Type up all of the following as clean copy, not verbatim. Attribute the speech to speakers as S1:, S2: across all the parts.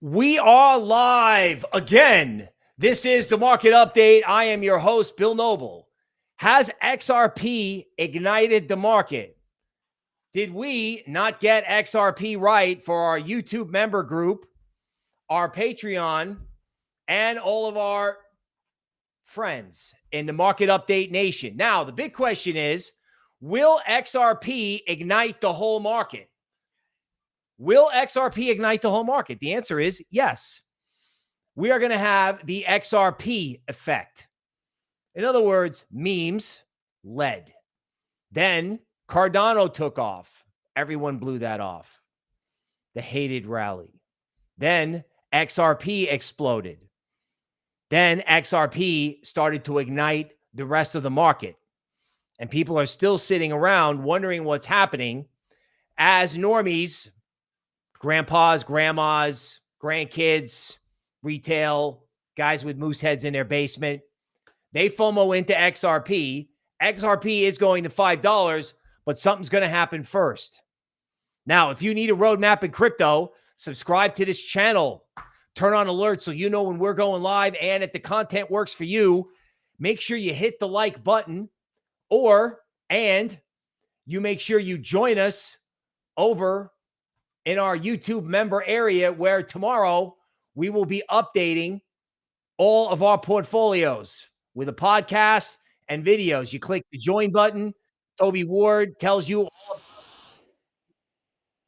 S1: We are live again. This is the market update. I am your host, Bill Noble. Has XRP ignited the market? Did we not get XRP right for our YouTube member group, our Patreon, and all of our friends in the market update nation? Now, the big question is, will XRP ignite the whole market? Will XRP ignite the whole market? The answer is yes. We are going to have the XRP effect. In other words, memes led. Then Cardano took off. Everyone blew that off. The hated rally. Then XRP exploded. Then XRP started to ignite the rest of the market. And people are still sitting around wondering what's happening as normies, grandpas, grandmas, grandkids, retail, guys with moose heads in their basement, they FOMO into XRP. XRP is going to $5, but something's going to happen first. Now, if you need a roadmap in crypto, subscribe to this channel. Turn on alerts so you know when we're going live, and if the content works for you, make sure you hit the like button, and you make sure you join us over in our YouTube member area, where tomorrow we will be updating all of our portfolios with a podcast and videos. You click the join button. Toby Ward tells you all about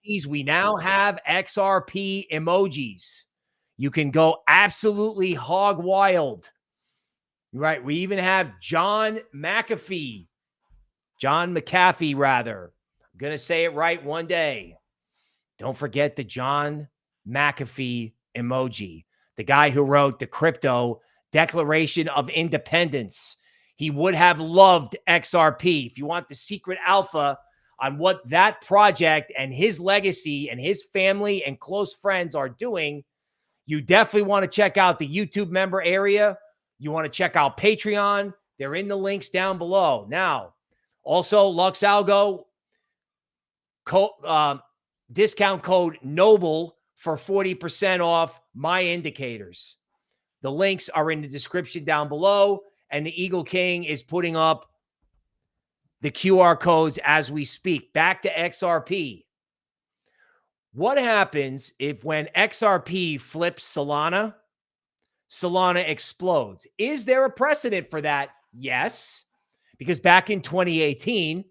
S1: these. We now have XRP emojis. You can go absolutely hog wild. Right. We even have John McAfee. John McAfee, rather. I'm going to say it right one day. Don't forget the John McAfee emoji, the guy who wrote the crypto Declaration of Independence. He would have loved XRP. If you want the secret alpha on what that project and his legacy and his family and close friends are doing, you definitely want to check out the YouTube member area. You want to check out Patreon. They're in the links down below. Now, also LuxAlgo, discount code NOBLE for 40% off my indicators. The links are in the description down below, and the Eagle King is putting up the QR codes as we speak. Back to XRP. What happens if when XRP flips Solana, Solana explodes? Is there a precedent for that? Yes, because back in 2018,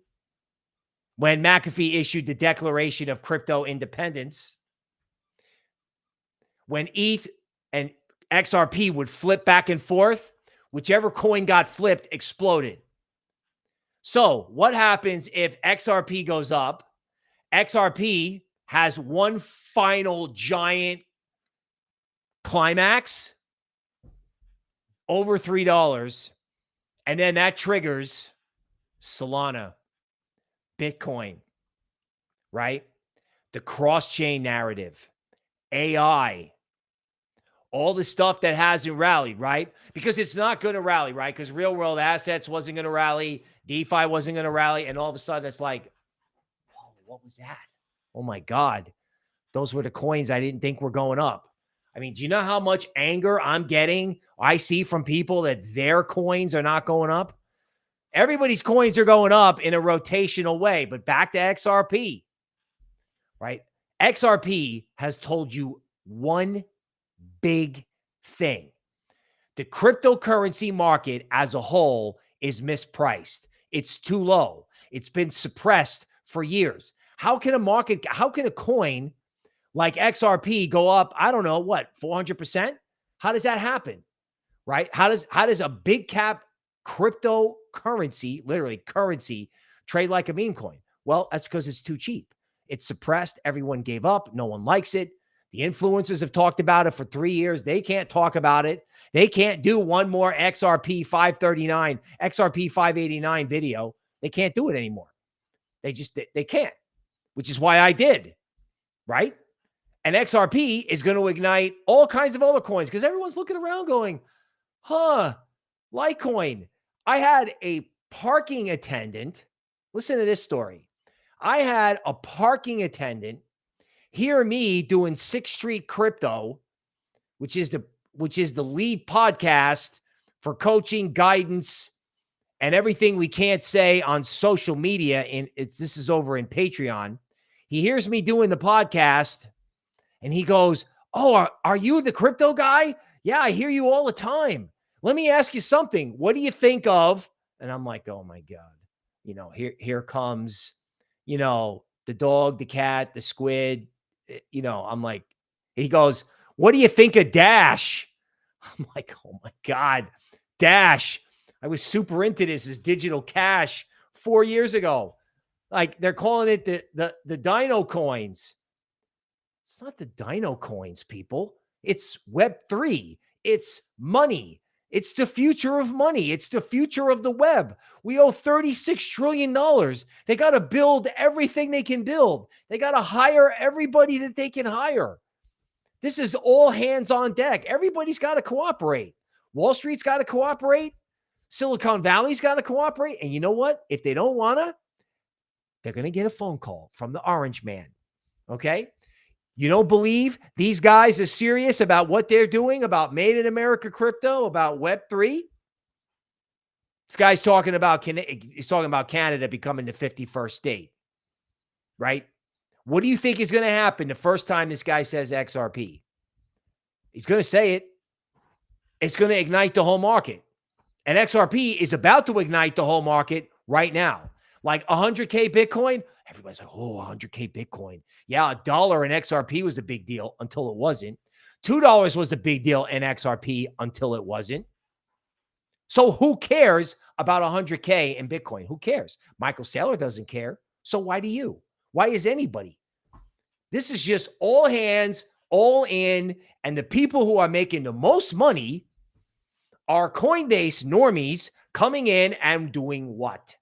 S1: when McAfee issued the Declaration of Crypto Independence, when ETH and XRP would flip back and forth, whichever coin got flipped exploded. So what happens if XRP goes up? XRP has one final giant climax over $3, and then that triggers Solana, Bitcoin, right? The cross-chain narrative, AI, all the stuff that hasn't rallied, right? Because it's not going to rally, right? Because real world assets wasn't going to rally, DeFi wasn't going to rally, and all of a sudden it's like, oh, what was that? Oh my God. Those were the coins I didn't think were going up. I mean, do you know how much anger I'm getting? I see from people that their coins are not going up. Everybody's coins are going up in a rotational way, but back to XRP, right? XRP has told you one big thing. The cryptocurrency market as a whole is mispriced. It's too low. It's been suppressed for years. How can a coin like XRP go up, I don't know, what, 400%? How does that happen, right? How does a big cap cryptocurrency, literally currency, trade like a meme coin? Well, that's because it's too cheap. It's suppressed. Everyone gave up. No one likes it. The influencers have talked about it for 3 years. They can't talk about it. They can't do one more XRP 539, XRP 589 video. They can't do it anymore. They can't, which is why I did, right? And XRP is going to ignite all kinds of other coins because everyone's looking around going, Litecoin. I had a parking attendant. Listen to this story. I had a parking attendant. hear me doing 6th Street Crypto, which is the lead podcast for coaching, guidance, and everything we can't say on social media. This is over in Patreon. He hears me doing the podcast and he goes, "Oh, are you the crypto guy? Yeah, I hear you all the time. Let me ask you something. What do you think of?" And I'm like, "Oh my God, here comes, the dog, the cat, the squid." I'm like, he goes, "What do you think of Dash?" I'm like, "Oh my God, Dash. I was super into this as digital cash 4 years ago. Like they're calling it the Dino coins." It's not the Dino coins, people. It's Web3. It's money. It's the future of money. It's the future of the web. We owe $36 trillion. They got to build everything they can build. They got to hire everybody that they can hire. This is all hands on deck. Everybody's got to cooperate. Wall Street's got to cooperate. Silicon Valley's got to cooperate. And you know what? If they don't want to, they're going to get a phone call from the orange man. Okay? You don't believe these guys are serious about what they're doing, about Made in America crypto, about Web3? This guy's talking about, he's talking about Canada becoming the 51st state, right? What do you think is going to happen the first time this guy says XRP? He's going to say it. It's going to ignite the whole market. And XRP is about to ignite the whole market right now. Like 100K Bitcoin, everybody's like, "Oh, 100K Bitcoin." Yeah, $1 in XRP was a big deal until it wasn't. $2 was a big deal in XRP until it wasn't. So who cares about 100K in Bitcoin? Who cares? Michael Saylor doesn't care. So why do you? Why is anybody? This is just all hands, all in. And the people who are making the most money are Coinbase normies coming in and doing what?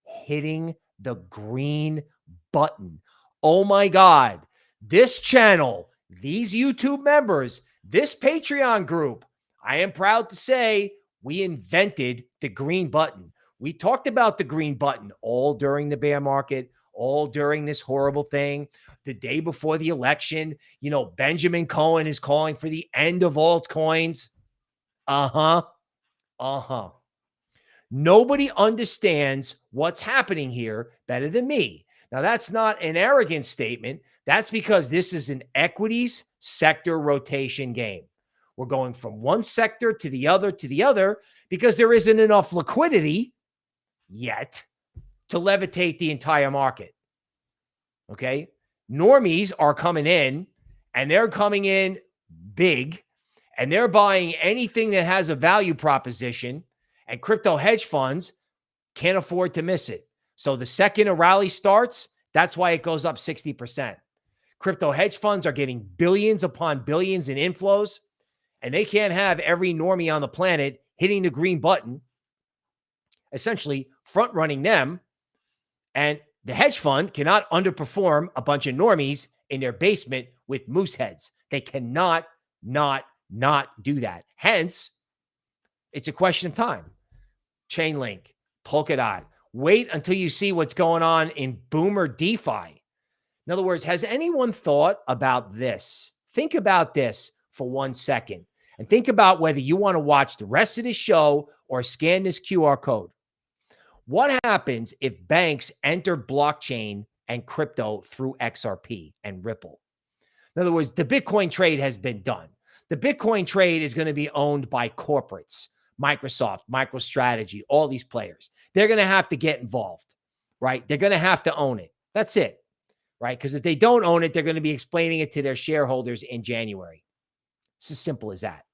S1: Hitting the green button. Oh my God. This channel, these YouTube members, this Patreon group, I am proud to say we invented the green button. We talked about the green button all during the bear market, all during this horrible thing. The day before the election, Benjamin Cohen is calling for the end of altcoins. Nobody understands what's happening here better than me. Now, that's not an arrogant statement. That's because this is an equities sector rotation game. We're going from one sector to the other because there isn't enough liquidity yet to levitate the entire market. Okay? Normies are coming in, and they're coming in big, and they're buying anything that has a value proposition. And crypto hedge funds can't afford to miss it. So the second a rally starts, that's why it goes up 60%. Crypto hedge funds are getting billions upon billions in inflows, and they can't have every normie on the planet hitting the green button, essentially front running them. And the hedge fund cannot underperform a bunch of normies in their basement with moose heads. They cannot not do that. Hence, it's a question of time. Chainlink, Polkadot. Wait until you see what's going on in Boomer DeFi. In other words, has anyone thought about this? Think about this for 1 second and think about whether you want to watch the rest of this show or scan this QR code. What happens if banks enter blockchain and crypto through XRP and Ripple? In other words, the Bitcoin trade has been done. The Bitcoin trade is going to be owned by corporates. Microsoft, MicroStrategy, all these players. They're going to have to get involved, right? They're going to have to own it. That's it, right? Because if they don't own it, they're going to be explaining it to their shareholders in January. It's as simple as that.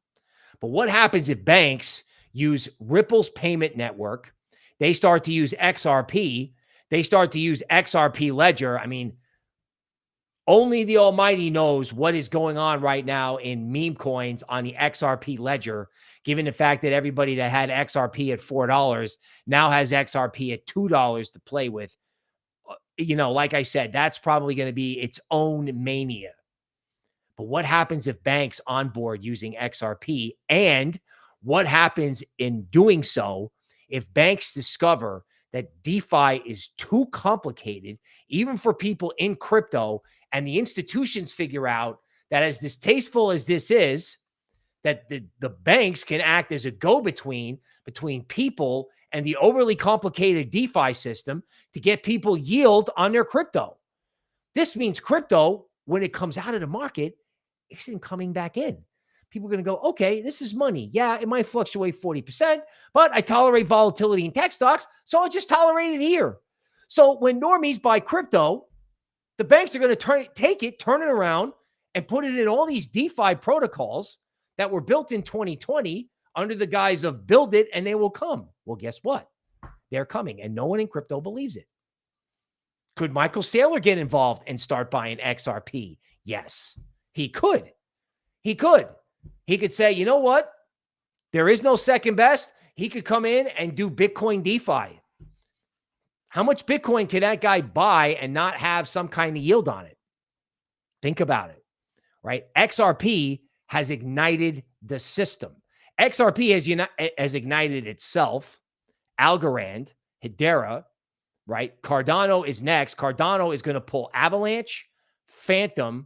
S1: But what happens if banks use Ripple's payment network? They start to use XRP. They start to use XRP Ledger. I mean, only the Almighty knows what is going on right now in meme coins on the XRP Ledger, given the fact that everybody that had XRP at $4 now has XRP at $2 to play with. Like I said, that's probably going to be its own mania. But what happens if banks onboard using XRP? And what happens in doing so if banks discover that DeFi is too complicated, even for people in crypto, and the institutions figure out that as distasteful as this is, that the banks can act as a go-between between people and the overly complicated DeFi system to get people yield on their crypto. This means crypto, when it comes out of the market, isn't coming back in. People are going to go, okay, this is money. Yeah, it might fluctuate 40%, but I tolerate volatility in tech stocks, so I'll just tolerate it here. So when normies buy crypto, the banks are going to take it, turn it around, and put it in all these DeFi protocols that were built in 2020 under the guise of build it and they will come. Well, guess what? They're coming, and no one in crypto believes it. Could Michael Saylor get involved and start buying XRP? Yes, he could. He could. He could say, you know what? There is no second best. He could come in and do Bitcoin DeFi. How much Bitcoin can that guy buy and not have some kind of yield on it? Think about it, right? XRP has ignited the system. XRP has ignited itself. Algorand, Hedera, right? Cardano is next. Cardano is going to pull Avalanche, Phantom,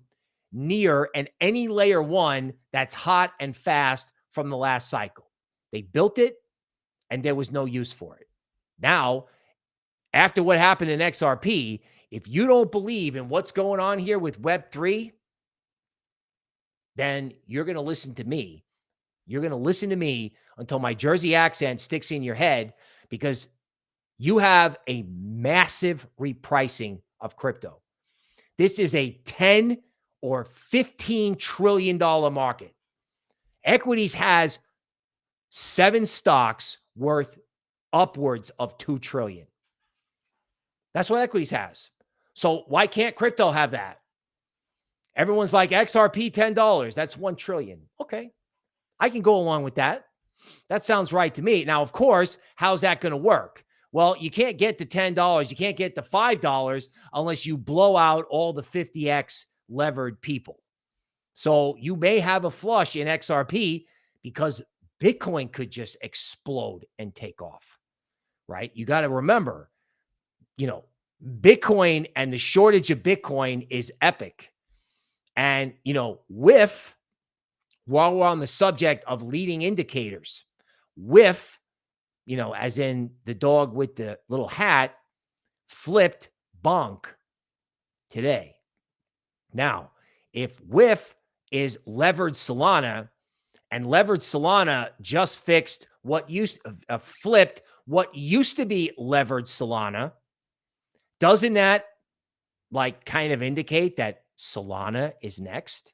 S1: Near, and any layer one that's hot and fast from the last cycle. They built it, and there was no use for it. Now, after what happened in XRP, if you don't believe in what's going on here with Web3, then you're going to listen to me. You're going to listen to me until my Jersey accent sticks in your head, because you have a massive repricing of crypto. This is a 10 or $15 trillion market. Equities has 7 stocks worth upwards of $2 trillion. That's what equities has. So why can't crypto have that? Everyone's like, XRP $10, that's $1 trillion. Okay, I can go along with that. That sounds right to me. Now, of course, how's that going to work? Well, you can't get to $10. You can't get to $5 unless you blow out all the 50x levered people. So you may have a flush in XRP because Bitcoin could just explode and take off, right? You got to remember, Bitcoin and the shortage of Bitcoin is epic. And, while we're on the subject of leading indicators, as in the dog with the little hat, flipped bonk today. Now, if WIF is levered Solana, and levered Solana just flipped what used to be levered Solana, doesn't that kind of indicate that Solana is next?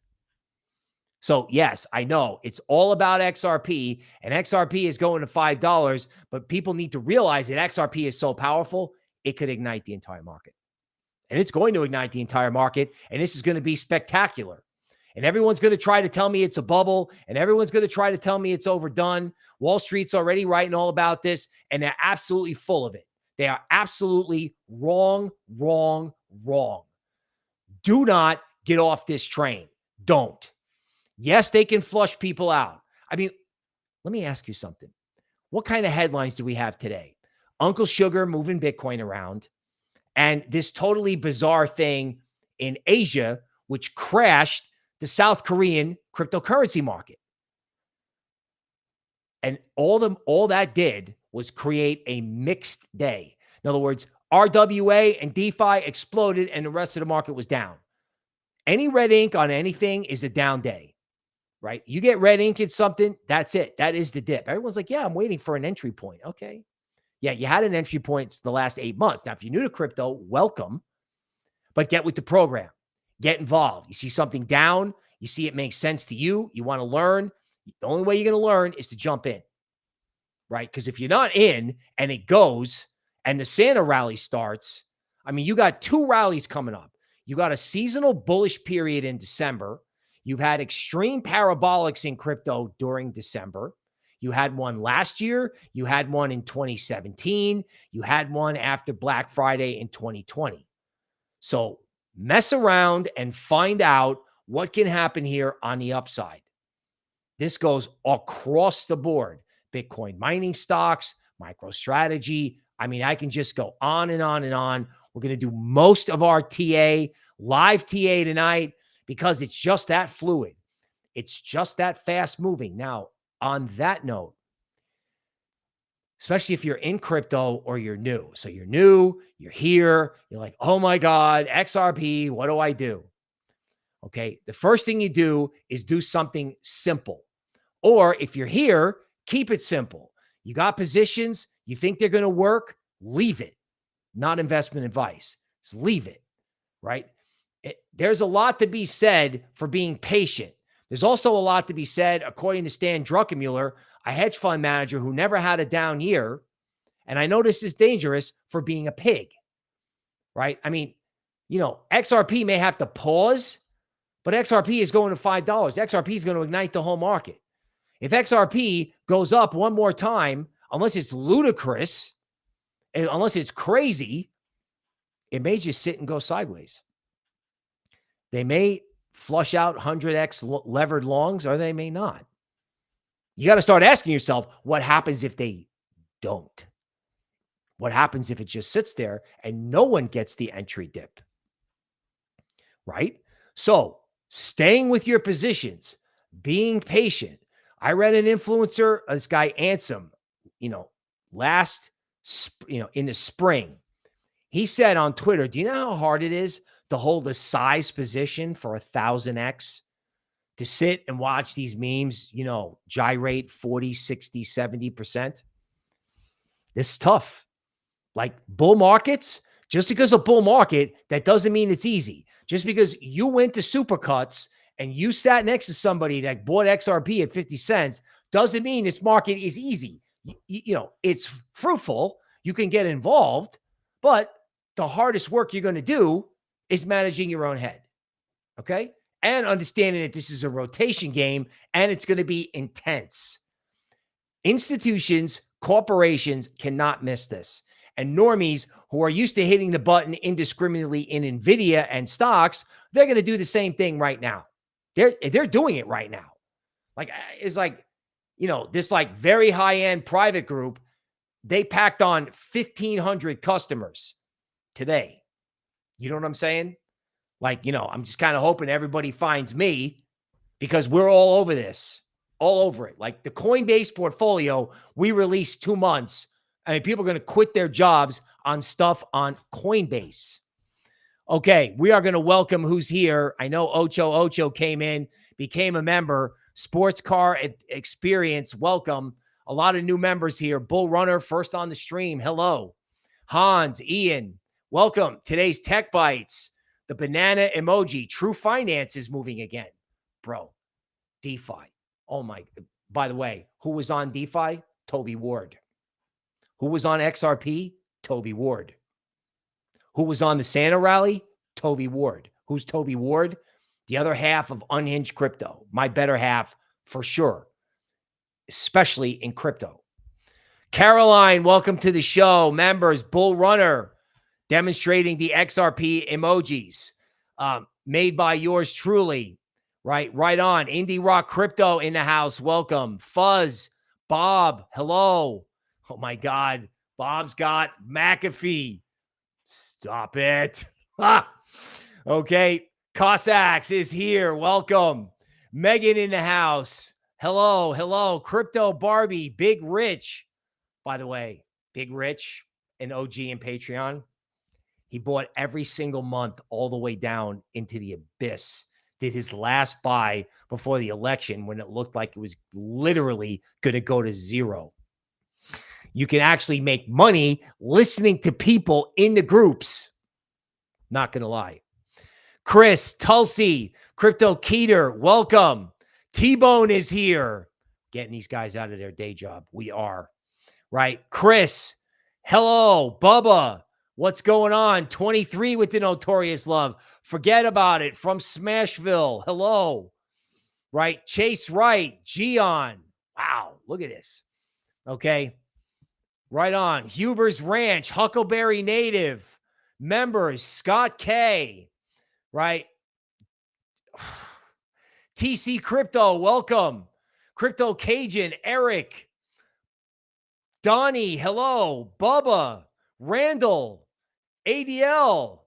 S1: So yes, I know it's all about XRP, and XRP is going to $5, but people need to realize that XRP is so powerful, it could ignite the entire market. And it's going to ignite the entire market, and this is going to be spectacular. And everyone's going to try to tell me it's a bubble, and everyone's going to try to tell me it's overdone. Wall Street's already writing all about this, and they're absolutely full of it. They are absolutely wrong. Do not get off this train. Don't. Yes, they can flush people out. I mean, let me ask you something. What kind of headlines do we have today? Uncle Sugar moving Bitcoin around, and this totally bizarre thing in Asia, which crashed the South Korean cryptocurrency market. And all that did was create a mixed day. In other words, RWA and DeFi exploded and the rest of the market was down. Any red ink on anything is a down day, right? You get red ink in something, that's it. That is the dip. Everyone's like, yeah, I'm waiting for an entry point. Okay. Yeah, you had an entry point the last 8 months. Now, if you're new to crypto, welcome, but get with the program. Get involved. You see something down, you see it makes sense to you, you want to learn. The only way you're going to learn is to jump in, right? Because if you're not in and it goes and the Santa rally starts, I mean, you got 2 rallies coming up. You got a seasonal bullish period in December. You've had extreme parabolics in crypto during December. You had one last year. You had one in 2017. You had one after Black Friday in 2020. So mess around and find out what can happen here on the upside. This goes across the board. Bitcoin mining stocks, MicroStrategy, I mean, I can just go on and on and on. We're going to do most of our live TA tonight because it's just that fluid. It's just that fast moving. Now, on that note, especially if you're in crypto or you're new. So you're new, you're here, you're like, oh my God, XRP, what do I do? Okay. The first thing you do is do something simple. Or if you're here, keep it simple. You got positions, you think they're going to work, leave it. Not investment advice. Just leave it, right? There's a lot to be said for being patient. There's also a lot to be said, according to Stan Druckenmiller, a hedge fund manager who never had a down year. And I know this is dangerous, for being a pig, right? I mean, you know, XRP may have to pause, but XRP is going to $5. XRP is going to ignite the whole market. If XRP goes up one more time, unless it's ludicrous, unless it's crazy, it may just sit and go sideways. They may flush out 100x levered longs, or they may not. You got to start asking yourself, what happens if they don't? What happens if it just sits there and no one gets the entry dip? Right? So staying with your positions, being patient. I read an influencer, this guy Ansem, in the spring. He said on Twitter, do you know how hard it is to hold a size position for 1,000x? To sit and watch these memes, gyrate 40, 60, 70%. This is tough. Like bull markets, just because a bull market, that doesn't mean it's easy. Just because you went to Supercuts and you sat next to somebody that bought XRP at 50 cents doesn't mean this market is easy. It's fruitful. You can get involved, but the hardest work you're going to do is managing your own head. Okay? And understanding that this is a rotation game and it's going to be intense. Institutions, corporations cannot miss this. And normies who are used to hitting the button indiscriminately in NVIDIA and stocks, they're going to do the same thing right now. They're doing it right now. Like, it's like, this like very high-end private group, they packed on 1,500 customers today. You know what I'm saying? Like, I'm just kind of hoping everybody finds me because we're all over this, all over it. Like the Coinbase portfolio, we released 2 months. I mean, people are going to quit their jobs on stuff on Coinbase. Okay, we are going to welcome who's here. I know Ocho came in, became a member. Sports Car Experience, welcome. A lot of new members here. Bull Runner, first on the stream. Hello. Hans, Ian, welcome. Today's Tech Bites. The banana emoji. True Finance is moving again. Bro, DeFi. Oh my. By the way, who was on DeFi? Toby Ward. Who was on XRP? Toby Ward. Who was on the Santa rally? Toby Ward. Who's Toby Ward? The other half of Unhinged Crypto. My better half for sure, especially in crypto. Caroline, welcome to the show. Members, Bull Runner, demonstrating the XRP emojis made by yours truly. Right on. Indie Rock Crypto in the house. Welcome. Fuzz, Bob, hello. Oh my God. Bob's got McAfee. Stop it. Okay. Cossacks is here. Welcome. Megan in the house. Hello. Crypto Barbie. Big Rich. By the way, Big Rich, an OG and Patreon. He bought every single month all the way down into the abyss. Did his last buy before the election when it looked like it was literally going to go to zero. You can actually make money listening to people in the groups. Not going to lie. Chris, Tulsi, Crypto Keeter, welcome. T-Bone is here. Getting these guys out of their day job. We are. Right? Chris, hello. Bubba, what's going on? 23 with the Notorious Love. Forget about it. From Smashville. Hello. Right? Chase Wright, Gion. Wow. Look at this. Okay. Right on. Huber's Ranch, Huckleberry Native. Members, Scott K. Right? TC Crypto, welcome. Crypto Cajun, Eric. Donnie, hello. Bubba. Randall, ADL.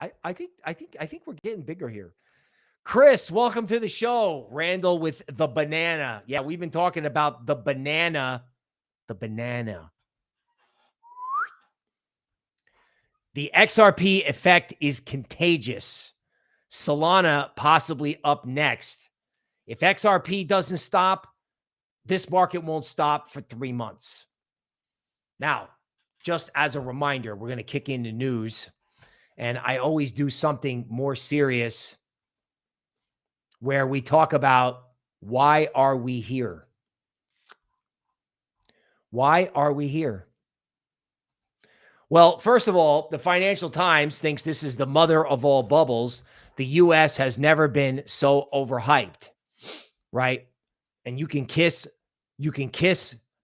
S1: I think we're getting bigger here. Chris, welcome to the show. Randall with the banana. Yeah, we've been talking about the banana. The banana. The XRP effect is contagious. Solana possibly up next. If XRP doesn't stop, this market won't stop for 3 months. Now, just as a reminder, we're going to kick into news. And I always do something more serious where we talk about why are we here? Why are we here? Well, first of all, the Financial Times thinks this is the mother of all bubbles. The U.S. has never been so overhyped, right? And you can kiss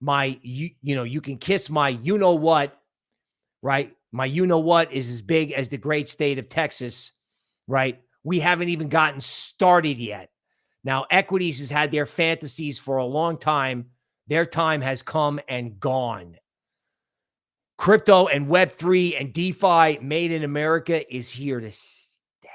S1: my, you can kiss my, what, right? My, what is as big as the great state of Texas, right? We haven't even gotten started yet. Now, equities has had their fantasies for a long time. Their time has come and gone. Crypto and Web3 and DeFi made in America is here to stay.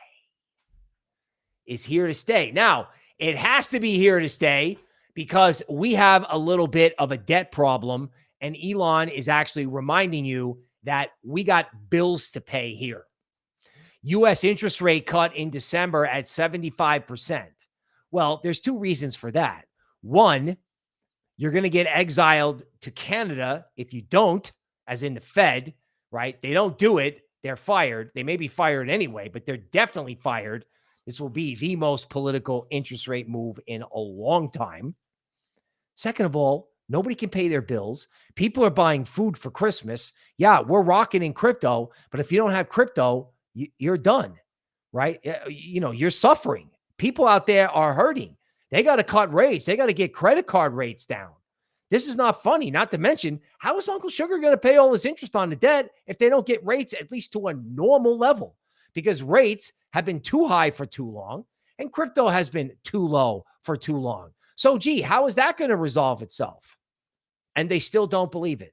S1: Is here to stay. Now, it has to be here to stay because we have a little bit of a debt problem, and Elon is actually reminding you that we got bills to pay here. U.S. interest rate cut in December at 75%. Well, there's 2 reasons for that. One, you're going to get exiled to Canada if you don't, as in the Fed, right? They don't do it, they're fired. They may be fired anyway, but they're definitely fired. This will be the most political interest rate move in a long time. Second of all, nobody can pay their bills. People are buying food for Christmas. Yeah, we're rocking in crypto, but if you don't have crypto, you're done, right? You're suffering. People out there are hurting. They got to cut rates. They got to get credit card rates down. This is not funny. Not to mention, how is Uncle Sugar going to pay all this interest on the debt if they don't get rates at least to a normal level? Because rates have been too high for too long, and crypto has been too low for too long. So, gee, how is that going to resolve itself? And they still don't believe it.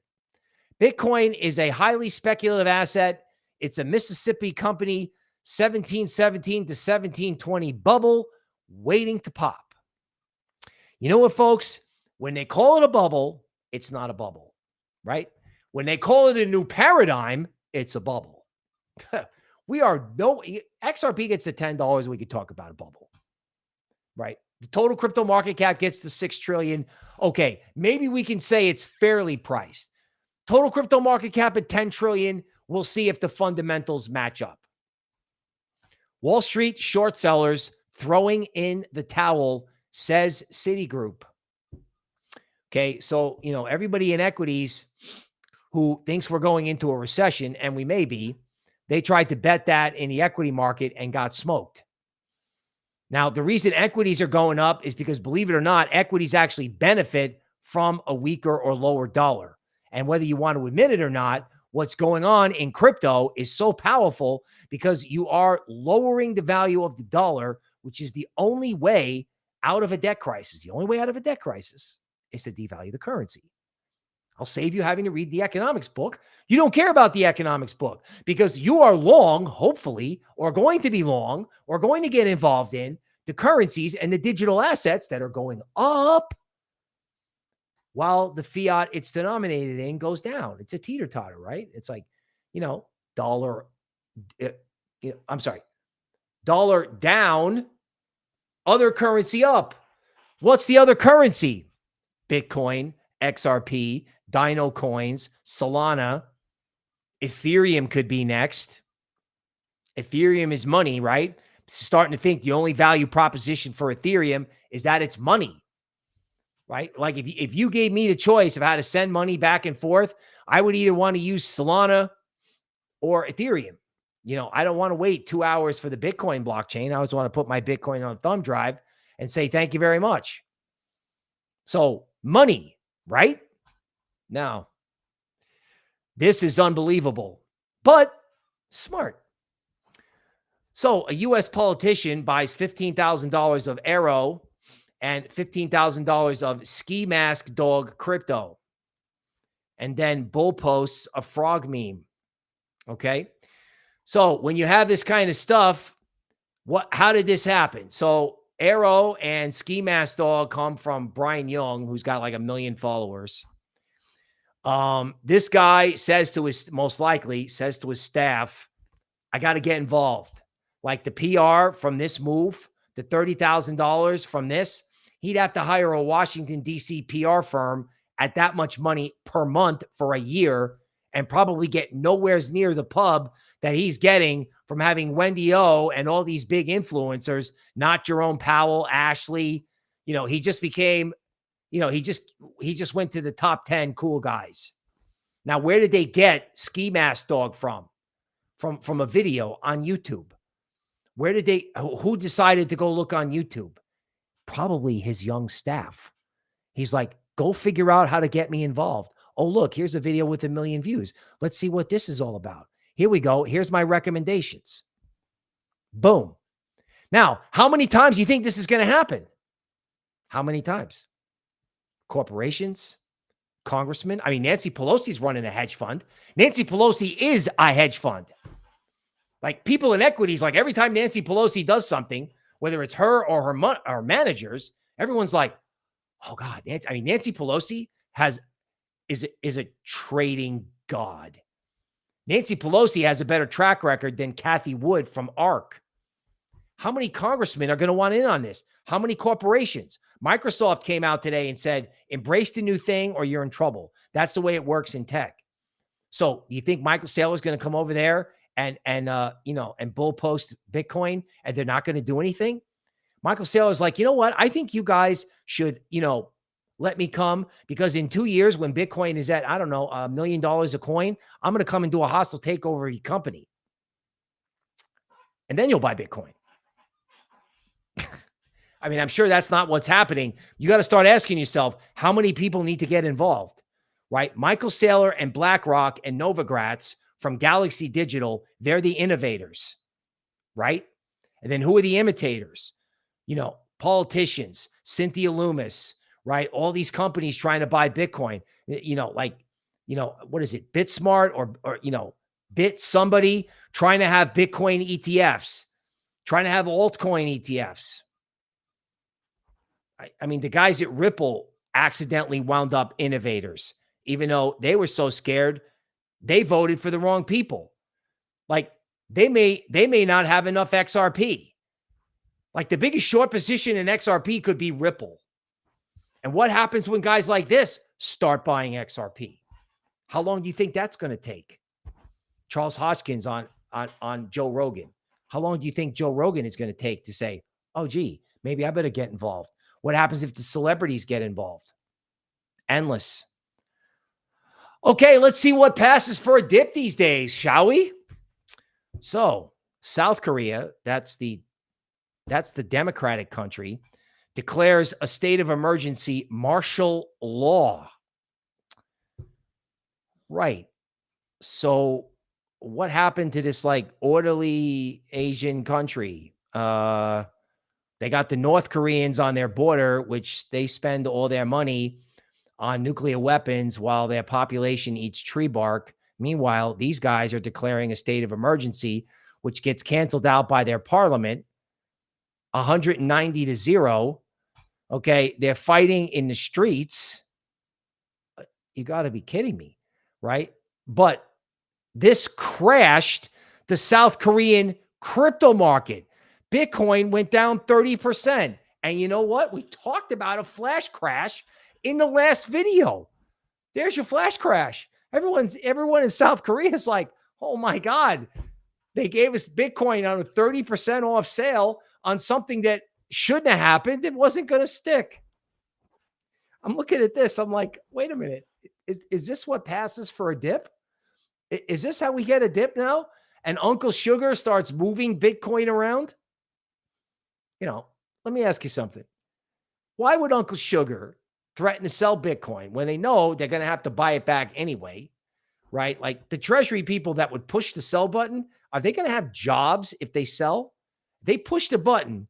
S1: Bitcoin is a highly speculative asset. It's a Mississippi company, 1717 to 1720 bubble waiting to pop. You know what, folks? When they call it a bubble, it's not a bubble, right? When they call it a new paradigm, it's a bubble. XRP gets to $10, we could talk about a bubble, right? The total crypto market cap gets to 6 trillion. Okay, maybe we can say it's fairly priced. Total crypto market cap at 10 trillion. We'll see if the fundamentals match up. Wall Street short sellers throwing in the towel, says Citigroup. Okay, so, everybody in equities who thinks we're going into a recession, and we may be, they tried to bet that in the equity market and got smoked. Now, the reason equities are going up is because, believe it or not, equities actually benefit from a weaker or lower dollar. And whether you want to admit it or not, what's going on in crypto is so powerful because you are lowering the value of the dollar, which is the only way out of a debt crisis. The only way out of a debt crisis is to devalue the currency. I'll save you having to read the economics book. You don't care about the economics book because you are long, hopefully, or going to be long, or going to get involved in the currencies and the digital assets that are going up while the fiat it's denominated in goes down. It's a teeter-totter, right? It's like, dollar down, other currency up. What's the other currency? Bitcoin, XRP, Dino coins, Solana, Ethereum could be next. Ethereum is money, right? Starting to think the only value proposition for Ethereum is that it's money, right? Like if you gave me the choice of how to send money back and forth, I would either want to use Solana or Ethereum. I don't want to wait 2 hours for the Bitcoin blockchain. I always want to put my Bitcoin on a thumb drive and say, thank you very much. So money, right? Now, this is unbelievable, but smart. So a U.S. politician buys $15,000 of Arrow and $15,000 of Ski Mask Dog crypto. And then Bull posts a frog meme. Okay. So when you have this kind of stuff, how did this happen? So Arrow and Ski Mask Dog come from Brian Young, who's got like 1 million followers. This guy says to his, most likely says to his staff, I got to get involved. Like the PR from this move, the $30,000 from this, he'd have to hire a Washington, D.C. PR firm at that much money per month for a year and probably get nowhere near the pub that he's getting from having Wendy O and all these big influencers, not Jerome Powell, Ashley. You know, he just became, you know, he just went to the top 10 cool guys. Now, where did they get Ski Mask Dog from? From a video on YouTube. Where did they, who decided to go look on YouTube? Probably his young staff. He's like, go figure out how to get me involved. Oh, look, here's a video with 1 million views. Let's see what this is all about. Here we go. Here's my recommendations. Boom. Now, how many times do you think this is going to happen? How many times? Corporations, congressmen. I mean, Nancy Pelosi's running a hedge fund. Nancy Pelosi is a hedge fund. Like people in equities, like every time Nancy Pelosi does something, whether it's her or her managers, everyone's like, oh God, Nancy Pelosi is a trading god. Nancy Pelosi has a better track record than Cathie Wood from ARK. How many congressmen are going to want in on this? How many corporations? Microsoft came out today and said, embrace the new thing or you're in trouble. That's the way it works in tech. So you think Michael Saylor is going to come over there and bull post Bitcoin and they're not going to do anything? Michael Saylor is like, you know what? I think you guys should, let me come because in 2 years when Bitcoin is at, I don't know, $1 million a coin, I'm going to come and do a hostile takeover of your company. And then you'll buy Bitcoin. I mean, I'm sure that's not what's happening. You got to start asking yourself, how many people need to get involved, right? Michael Saylor and BlackRock and Novogratz from Galaxy Digital, they're the innovators, right? And then who are the imitators? Politicians, Cynthia Loomis, right? All these companies trying to buy Bitcoin, what is it? BitSmart or Bit somebody trying to have Bitcoin ETFs, trying to have altcoin ETFs. I mean, the guys at Ripple accidentally wound up innovators, even though they were so scared, they voted for the wrong people. Like they may not have enough XRP. Like the biggest short position in XRP could be Ripple. And what happens when guys like this start buying XRP? How long do you think that's going to take? Charles Hodgkins on Joe Rogan. How long do you think Joe Rogan is going to take to say, oh, gee, maybe I better get involved? What happens if the celebrities get involved? Endless. Okay, let's see what passes for a dip these days, shall we? So, South Korea, that's the democratic country, declares a state of emergency martial law. Right. So, what happened to this orderly Asian country? They got the North Koreans on their border, which they spend all their money on nuclear weapons while their population eats tree bark. Meanwhile, these guys are declaring a state of emergency, which gets canceled out by their parliament, 190-0. Okay, they're fighting in the streets. You got to be kidding me, right? But this crashed the South Korean crypto market. Bitcoin went down 30%. And you know what? We talked about a flash crash in the last video. There's your flash crash. Everyone in South Korea is like, oh my God, they gave us Bitcoin on a 30% off sale on something that shouldn't have happened. It wasn't going to stick. I'm looking at this. I'm like, wait a minute. Is this what passes for a dip? Is this how we get a dip now? And Uncle Sugar starts moving Bitcoin around? Let me ask you something. Why would Uncle Sugar threaten to sell Bitcoin when they know they're going to have to buy it back anyway, right? Like the treasury people that would push the sell button, are they going to have jobs if they sell? They push the button.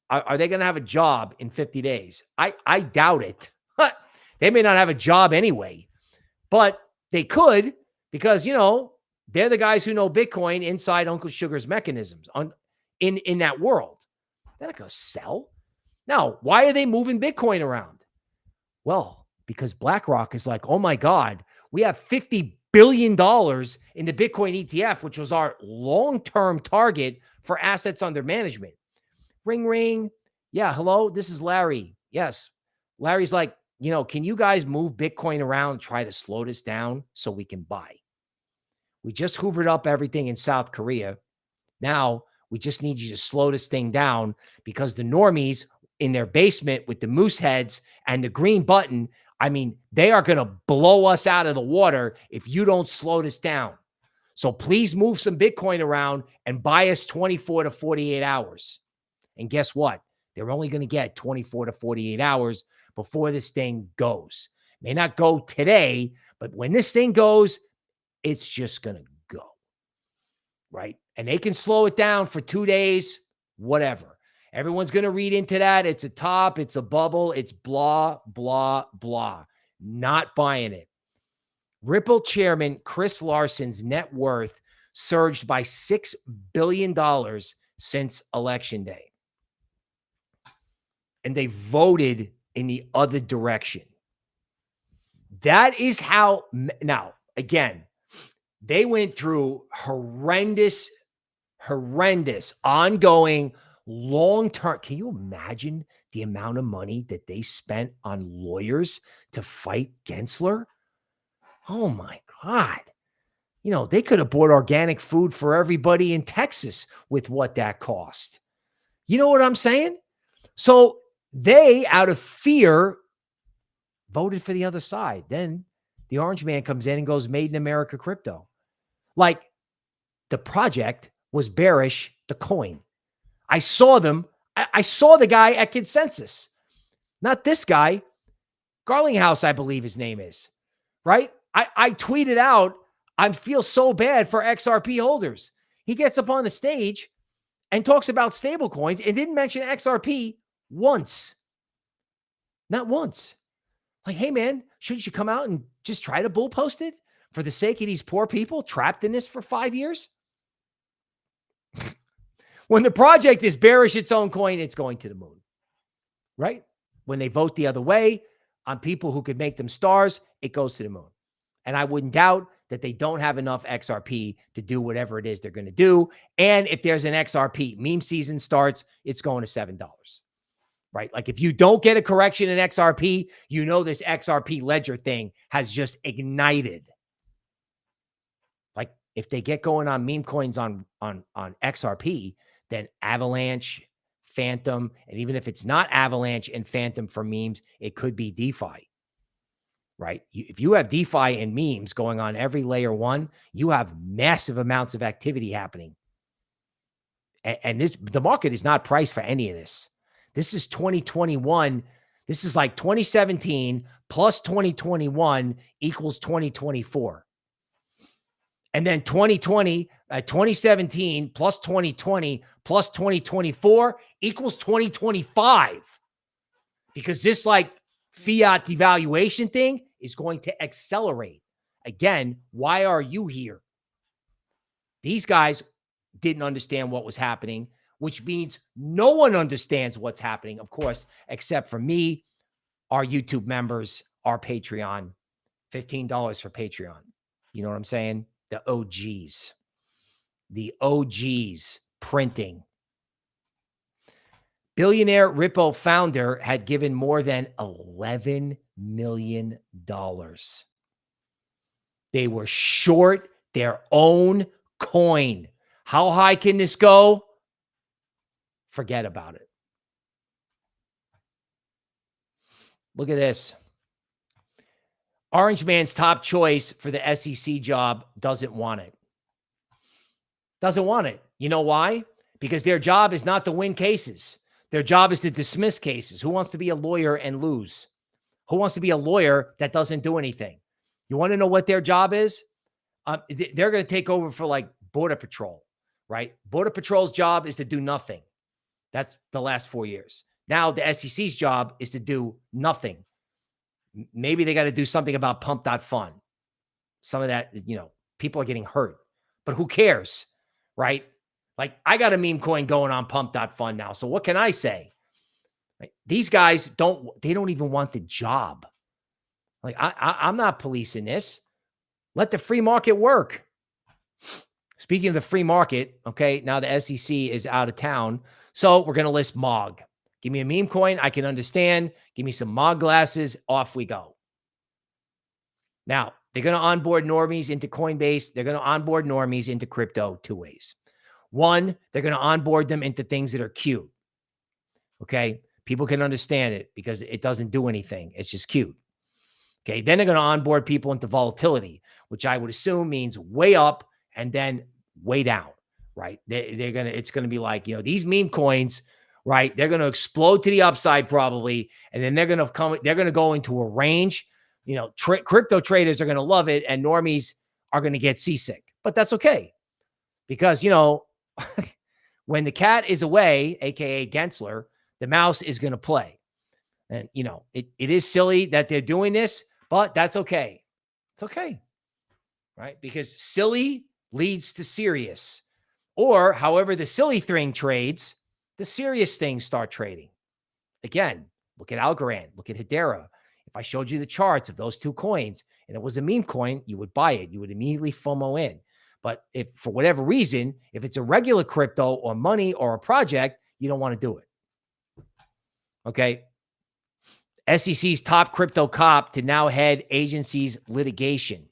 S1: Are they going to have a job in 50 days? I doubt it. They may not have a job anyway. But they could, because, you know, they're the guys who know Bitcoin inside Uncle Sugar's mechanisms in that world. They're not going to sell. Now, why are they moving Bitcoin around? Well, because BlackRock is like, oh my God, we have $50 billion in the Bitcoin ETF, which was our long-term target for assets under management. Ring, ring. Yeah, hello, this is Larry. Yes. Larry's like, you know, can you guys move Bitcoin around, try to slow this down so we can buy? We just hoovered up everything in South Korea. Now we just need you to slow this thing down, because the normies in their basement with the moose heads and the green button, I mean, they are going to blow us out of the water if you don't slow this down. So please move some Bitcoin around and buy us 24 to 48 hours. And guess what? They're only going to get 24 to 48 hours before this thing goes. May not go today, but when this thing goes, it's just going to go. Right? And they can slow it down for 2 days, whatever. Everyone's going to read into that. It's a top, it's a bubble, it's blah, blah, blah. Not buying it. Ripple chairman Chris Larson's net worth surged by $6 billion since election day. And they voted in the other direction. That is how, now, again, they went through horrendous, ongoing, long-term. Can you imagine the amount of money that they spent on lawyers to fight Gensler? Oh my God. You know, they could have bought organic food for everybody in Texas with what that cost. You know what I'm saying? So they, out of fear, voted for the other side. Then the orange man comes in and goes, Made in America crypto. Like, the project was bearish, the coin. I saw them. I saw the guy at Consensus. Not this guy. Garlinghouse, I believe his name is. Right? I tweeted out, I feel so bad for XRP holders. He gets up on the stage and talks about stable coins and didn't mention XRP once. Not once. Like, hey, man, shouldn't you come out and just try to bull post it for the sake of these poor people trapped in this for 5 years? When the project is bearish its own coin, it's going to the moon, right? When they vote the other way on people who could make them stars, it goes to the moon. And I wouldn't doubt that they don't have enough XRP to do whatever it is they're going to do. And if there's an XRP meme season starts, it's going to $7, right? Like, if you don't get a correction in XRP, you know this XRP ledger thing has just ignited. Like, if they get going on meme coins on XRP, then Avalanche, Phantom, and even if it's not Avalanche and Phantom for memes, it could be DeFi, right? If you have DeFi and memes going on every layer one, you have massive amounts of activity happening. And the market is not priced for any of this. This is 2021. This is like 2017 plus 2021 equals 2024. And then 2017 plus 2020 plus 2024 equals 2025. Because this, like, fiat devaluation thing is going to accelerate. Again, why are you here? These guys didn't understand what was happening, which means no one understands what's happening, of course, except for me, our YouTube members, our Patreon, $15 for Patreon. You know what I'm saying? The OGs printing. Billionaire Ripple founder had given more than $11 million. They were short their own coin. How high can this go? Forget about it. Look at this. Orange Man's top choice for the SEC job doesn't want it. Doesn't want it. You know why? Because their job is not to win cases. Their job is to dismiss cases. Who wants to be a lawyer and lose? Who wants to be a lawyer that doesn't do anything? You want to know what their job is? They're going to take over for, like, Border Patrol, right? Border Patrol's job is to do nothing. That's the last 4 years. Now the SEC's job is to do nothing. Maybe they got to do something about pump.fun. some of that, people are getting hurt, but who cares, right? Like I got a meme coin going on pump.fund now. So what can I say? Right? These guys don't even want the job. Like I'm not policing this. Let the free market work. Speaking of the free market, okay, now the SEC is out of town. So we're going to list MOG. Give me a meme coin I can understand. Give me some MOG glasses. Off we go. Now, they're going to onboard normies into Coinbase. They're going to onboard normies into crypto two ways. One, they're going to onboard them into things that are cute. Okay? People can understand it because it doesn't do anything. It's just cute. Okay? Then they're going to onboard people into volatility, which I would assume means way up and then way down, right? It's going to be like, these meme coins, right? They're going to explode to the upside probably. And then they're going to go into a range. Crypto traders are going to love it and normies are going to get seasick, but that's okay. Because, when the cat is away, AKA Gensler, the mouse is going to play. And, it is silly that they're doing this, but that's okay. It's okay, right? Because silly leads to serious. Or however the silly thing trades, the serious things start trading. Again, look at Algorand, look at Hedera. If I showed you the charts of those two coins and it was a meme coin, you would buy it. You would immediately FOMO in. But if for whatever reason, if it's a regular crypto or money or a project, you don't want to do it. Okay. SEC's top crypto cop to now head agency's litigation.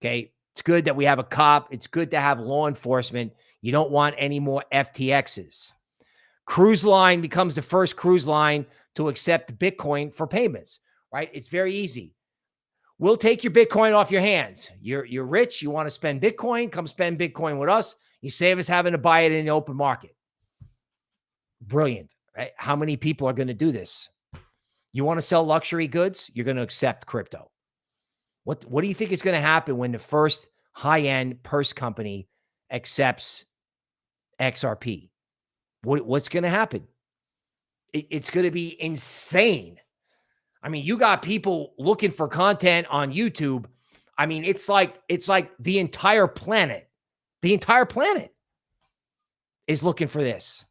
S1: Okay. It's good that we have a cop. It's good to have law enforcement. You don't want any more FTXs. Cruise line becomes the first cruise line to accept Bitcoin for payments, right? It's very easy. We'll take your Bitcoin off your hands. You're rich. You want to spend Bitcoin? Come spend Bitcoin with us. You save us having to buy it in the open market. Brilliant. Right? How many people are going to do this? You want to sell luxury goods? You're going to accept crypto. What do you think is going to happen when the first high-end purse company accepts XRP? What's going to happen? It's going to be insane. I mean, you got people looking for content on YouTube. I mean, it's like the entire planet is looking for this.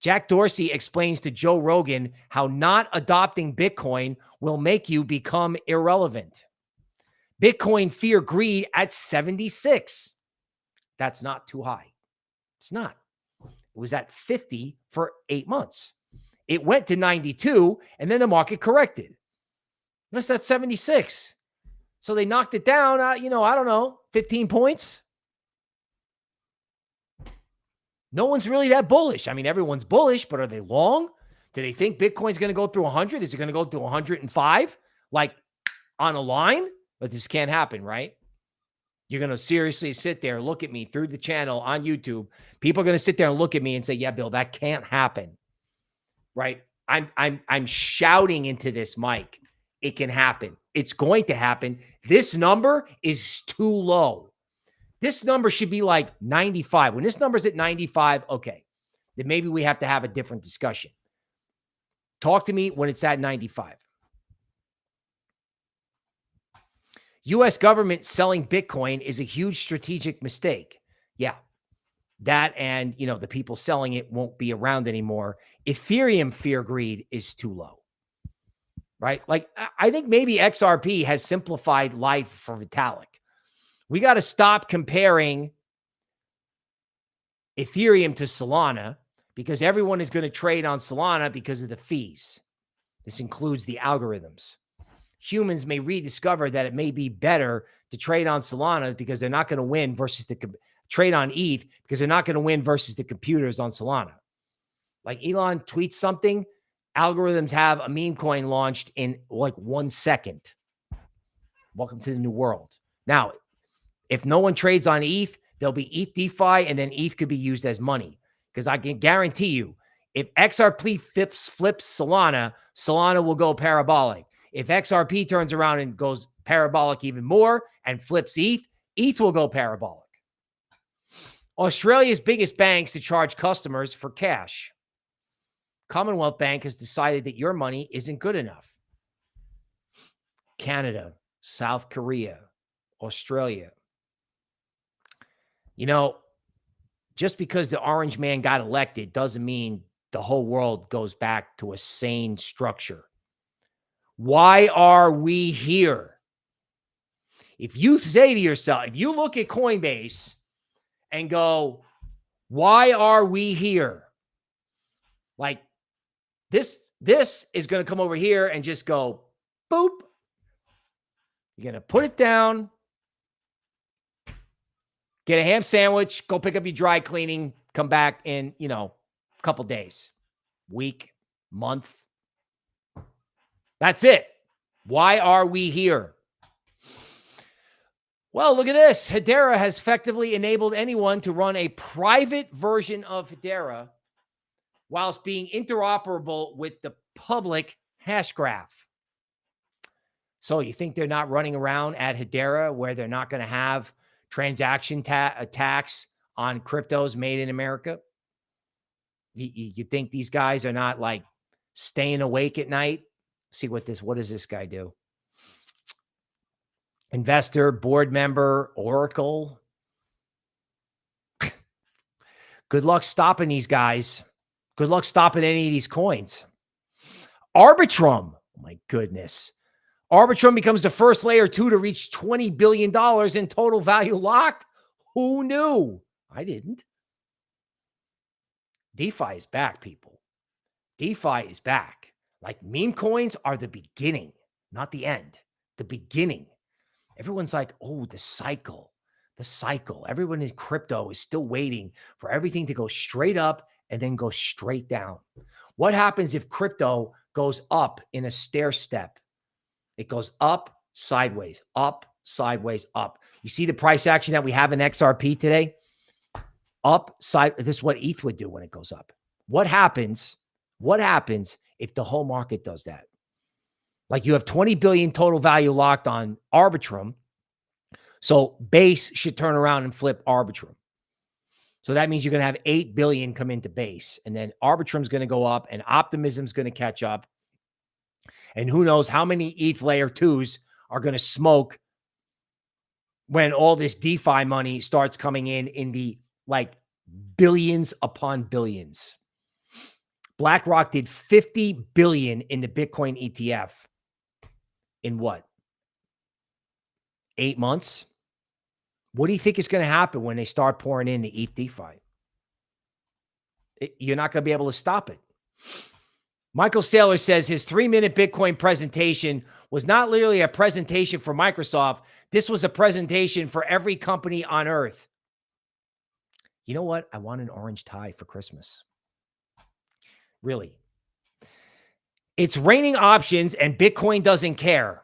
S1: Jack Dorsey explains to Joe Rogan how not adopting Bitcoin will make you become irrelevant. Bitcoin fear greed at 76. That's not too high. It's not. It was at 50 for 8 months. It went to 92 and then the market corrected. That's at 76. So they knocked it down, I don't know, 15 points. No one's really that bullish. I mean, everyone's bullish, but are they long? Do they think Bitcoin's going to go through 100? Is it going to go to 105? Like on a line? But this can't happen, right? You're going to seriously sit there, look at me through the channel on YouTube. People are going to sit there and look at me and say, yeah, Bill, that can't happen. Right? I'm shouting into this mic. It can happen. It's going to happen. This number is too low. This number should be like 95. When this number's at 95, okay, then maybe we have to have a different discussion. Talk to me when it's at 95. U.S. government selling Bitcoin is a huge strategic mistake. Yeah, that and, the people selling it won't be around anymore. Ethereum fear greed is too low, right? Like, I think maybe XRP has simplified life for Vitalik. We got to stop comparing Ethereum to Solana because everyone is going to trade on Solana because of the fees. This includes the algorithms. Humans may rediscover that it may be better to trade on Solana because they're not going to win versus trade on ETH because they're not going to win versus the computers on Solana. Like Elon tweets something, algorithms have a meme coin launched in like 1 second. Welcome to the new world. Now, if no one trades on ETH, there'll be ETH DeFi, and then ETH could be used as money. Because I can guarantee you, if XRP flips Solana, Solana will go parabolic. If XRP turns around and goes parabolic even more and flips ETH, ETH will go parabolic. Australia's biggest banks to charge customers for cash. Commonwealth Bank has decided that your money isn't good enough. Canada, South Korea, Australia. You know, just because the orange man got elected doesn't mean the whole world goes back to a sane structure. Why are we here? If you say to yourself, if you look at Coinbase and go, why are we here? Like this is going to come over here and just go boop. You're going to put it down, get a ham sandwich, go pick up your dry cleaning, come back in, a couple days, week, month. That's it. Why are we here? Well, look at this. Hedera has effectively enabled anyone to run a private version of Hedera whilst being interoperable with the public hash graph. So you think they're not running around at Hedera where they're not going to have transaction tax on cryptos made in America? You think these guys are not like staying awake at night? See what does this guy do? Investor, board member, Oracle. Good luck stopping these guys. Good luck stopping any of these coins. Arbitrum. Oh my goodness. Arbitrum becomes the first layer 2 to reach $20 billion in total value locked. Who knew? I didn't. DeFi is back, people. DeFi is back. Like meme coins are the beginning, not the end. The beginning. Everyone's like, oh, the cycle. Everyone in crypto is still waiting for everything to go straight up and then go straight down. What happens if crypto goes up in a stair step? It goes up, sideways, up, sideways, up. You see the price action that we have in XRP today? Up, side. This is what ETH would do when it goes up. What happens if the whole market does that? Like you have 20 billion total value locked on Arbitrum. So Base should turn around and flip Arbitrum. So that means you're going to have 8 billion come into Base. And then Arbitrum's going to go up and Optimism's going to catch up. And who knows how many ETH layer 2s are going to smoke when all this DeFi money starts coming in the like billions upon billions. BlackRock did 50 billion in the Bitcoin ETF in what? 8 months? What do you think is going to happen when they start pouring in the ETH DeFi? You're not going to be able to stop it. Michael Saylor says his 3-minute Bitcoin presentation was not literally a presentation for Microsoft. This was a presentation for every company on earth. You know what? I want an orange tie for Christmas. Really. It's raining options and Bitcoin doesn't care.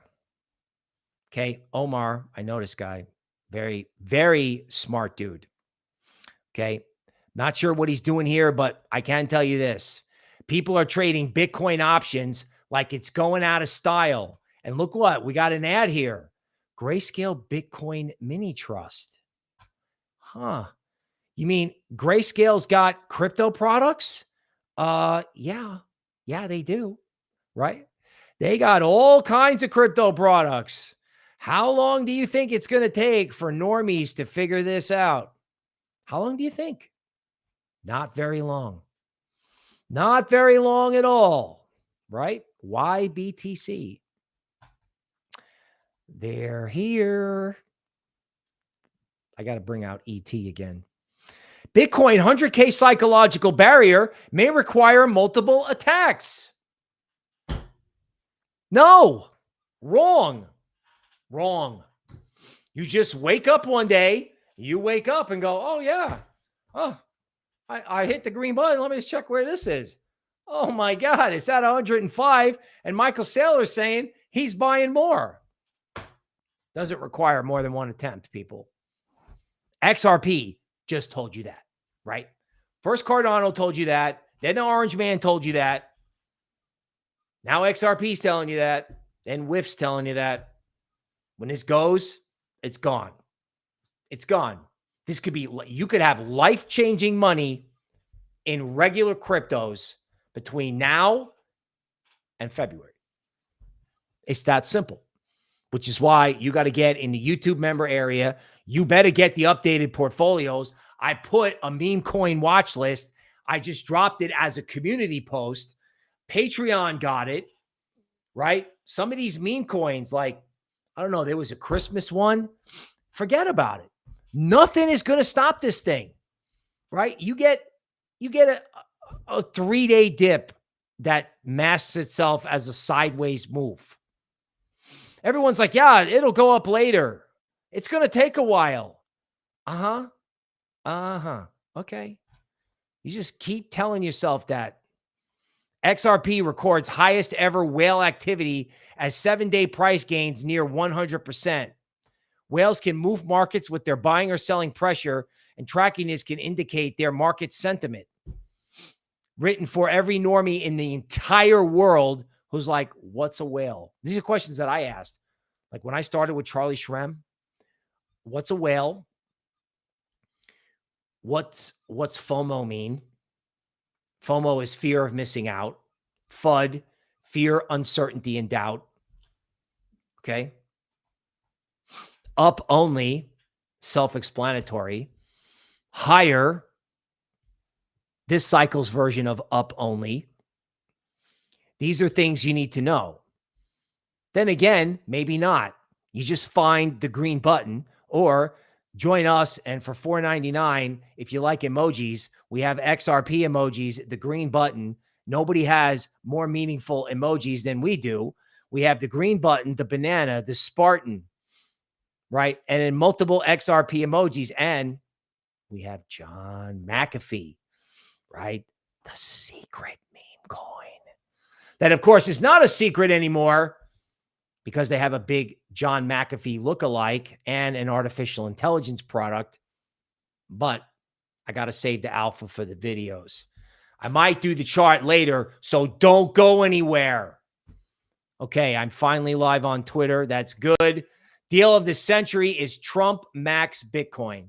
S1: Okay. Omar, I know this guy. Very, very smart dude. Okay. Not sure what he's doing here, but I can tell you this. People are trading Bitcoin options like it's going out of style. And look what, we got an ad here. Grayscale Bitcoin Mini Trust. Huh. You mean Grayscale's got crypto products? Yeah, they do. Right? They got all kinds of crypto products. How long do you think it's going to take for normies to figure this out? How long do you think? Not very long. Not very long at all, right? Why BTC? They're here. I got to bring out ET again. Bitcoin 100K psychological barrier may require multiple attacks. No, wrong. You just wake up one day, you wake up and go, oh yeah, I hit the green button. Let me just check where this is. Oh my God, it's at 105. And Michael Saylor saying he's buying more. Doesn't require more than one attempt, people. XRP just told you that, right? First Cardano told you that. Then the Orange Man told you that. Now XRP's telling you that. Then WIF's telling you that. When this goes, it's gone. It's gone. This could be, you could have life-changing money in regular cryptos between now and February. It's that simple. which is why you got to get in the YouTube member area. You better get the updated portfolios. I put a meme coin watch list. I just dropped it as a community post. Patreon got it, right? Some of these meme coins, like, I don't know, there was a Christmas one. Forget about it. Nothing is going to stop this thing, right? You get a 3-day dip that masks itself as a sideways move. Everyone's like, yeah, it'll go up later. It's going to take a while. Okay. You just keep telling yourself that. XRP records highest ever whale activity as 7-day price gains near 100%. Whales can move markets with their buying or selling pressure, and tracking this can indicate their market sentiment. Written for every normie in the entire world who's like, what's a whale? These are questions that I asked. Like when I started with Charlie Shrem, what's a whale? What's FOMO mean? FOMO is fear of missing out. FUD, fear, uncertainty, and doubt. Okay. Up only, self-explanatory. Higher, this cycle's version of up only. These are things you need to know. Then again, maybe not. You just find the green button or join us. And for $4.99, if you like emojis, we have XRP emojis, the green button. Nobody has more meaningful emojis than we do. We have the green button, the banana, the Spartan, right? And then multiple XRP emojis. And we have John McAfee, right? The secret meme coin. That, of course, is not a secret anymore because they have a big John McAfee lookalike and an artificial intelligence product. But I got to save the alpha for the videos. I might do the chart later, so don't go anywhere. Okay, I'm finally live on Twitter. That's good. Deal of the century is Trump Max Bitcoin.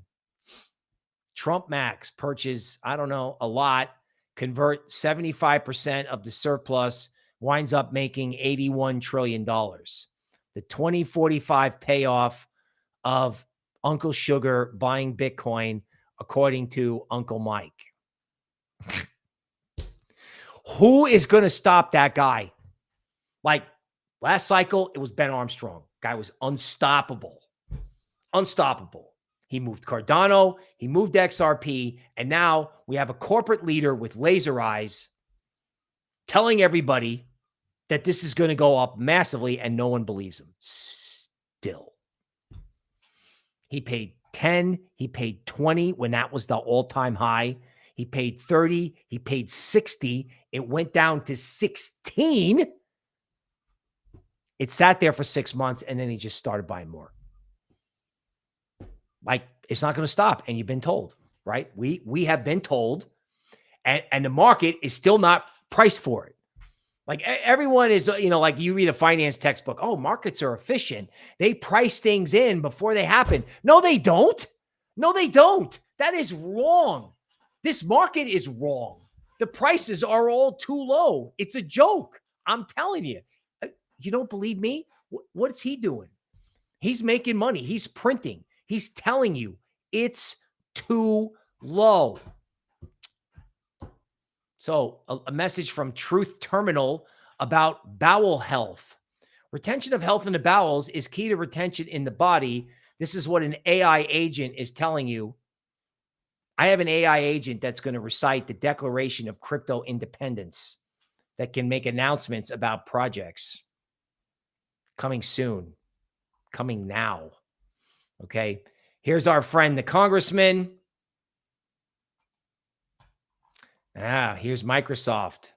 S1: Trump Max purchase, I don't know, a lot, convert 75% of the surplus, winds up making $81 trillion. The 2045 payoff of Uncle Sugar buying Bitcoin, according to Uncle Mike. Who is going to stop that guy? Like last cycle, it was Ben Armstrong. Guy was unstoppable. Unstoppable. He moved Cardano, he moved XRP, and now we have a corporate leader with laser eyes telling everybody that this is going to go up massively, and no one believes him. Still. He paid 10, he paid 20 when that was the all-time high. He paid 30, he paid 60. It went down to 16. It sat there for 6 months, and then he just started buying more. Like, it's not going to stop, and you've been told, right? We have been told, and the market is still not priced for it. Like everyone is, like you read a finance textbook. Oh, markets are efficient. They price things in before they happen. No, they don't. No, they don't. That is wrong. This market is wrong. The prices are all too low. It's a joke. I'm telling you. You don't believe me? What's he doing? He's making money. He's printing. He's telling you it's too low. So a message from Truth Terminal about bowel health. Retention of health in the bowels is key to retention in the body. This is what an AI agent is telling you. I have an AI agent that's going to recite the Declaration of Crypto Independence that can make announcements about projects. Coming soon. Coming now. Okay. Here's our friend, the congressman. Here's Microsoft.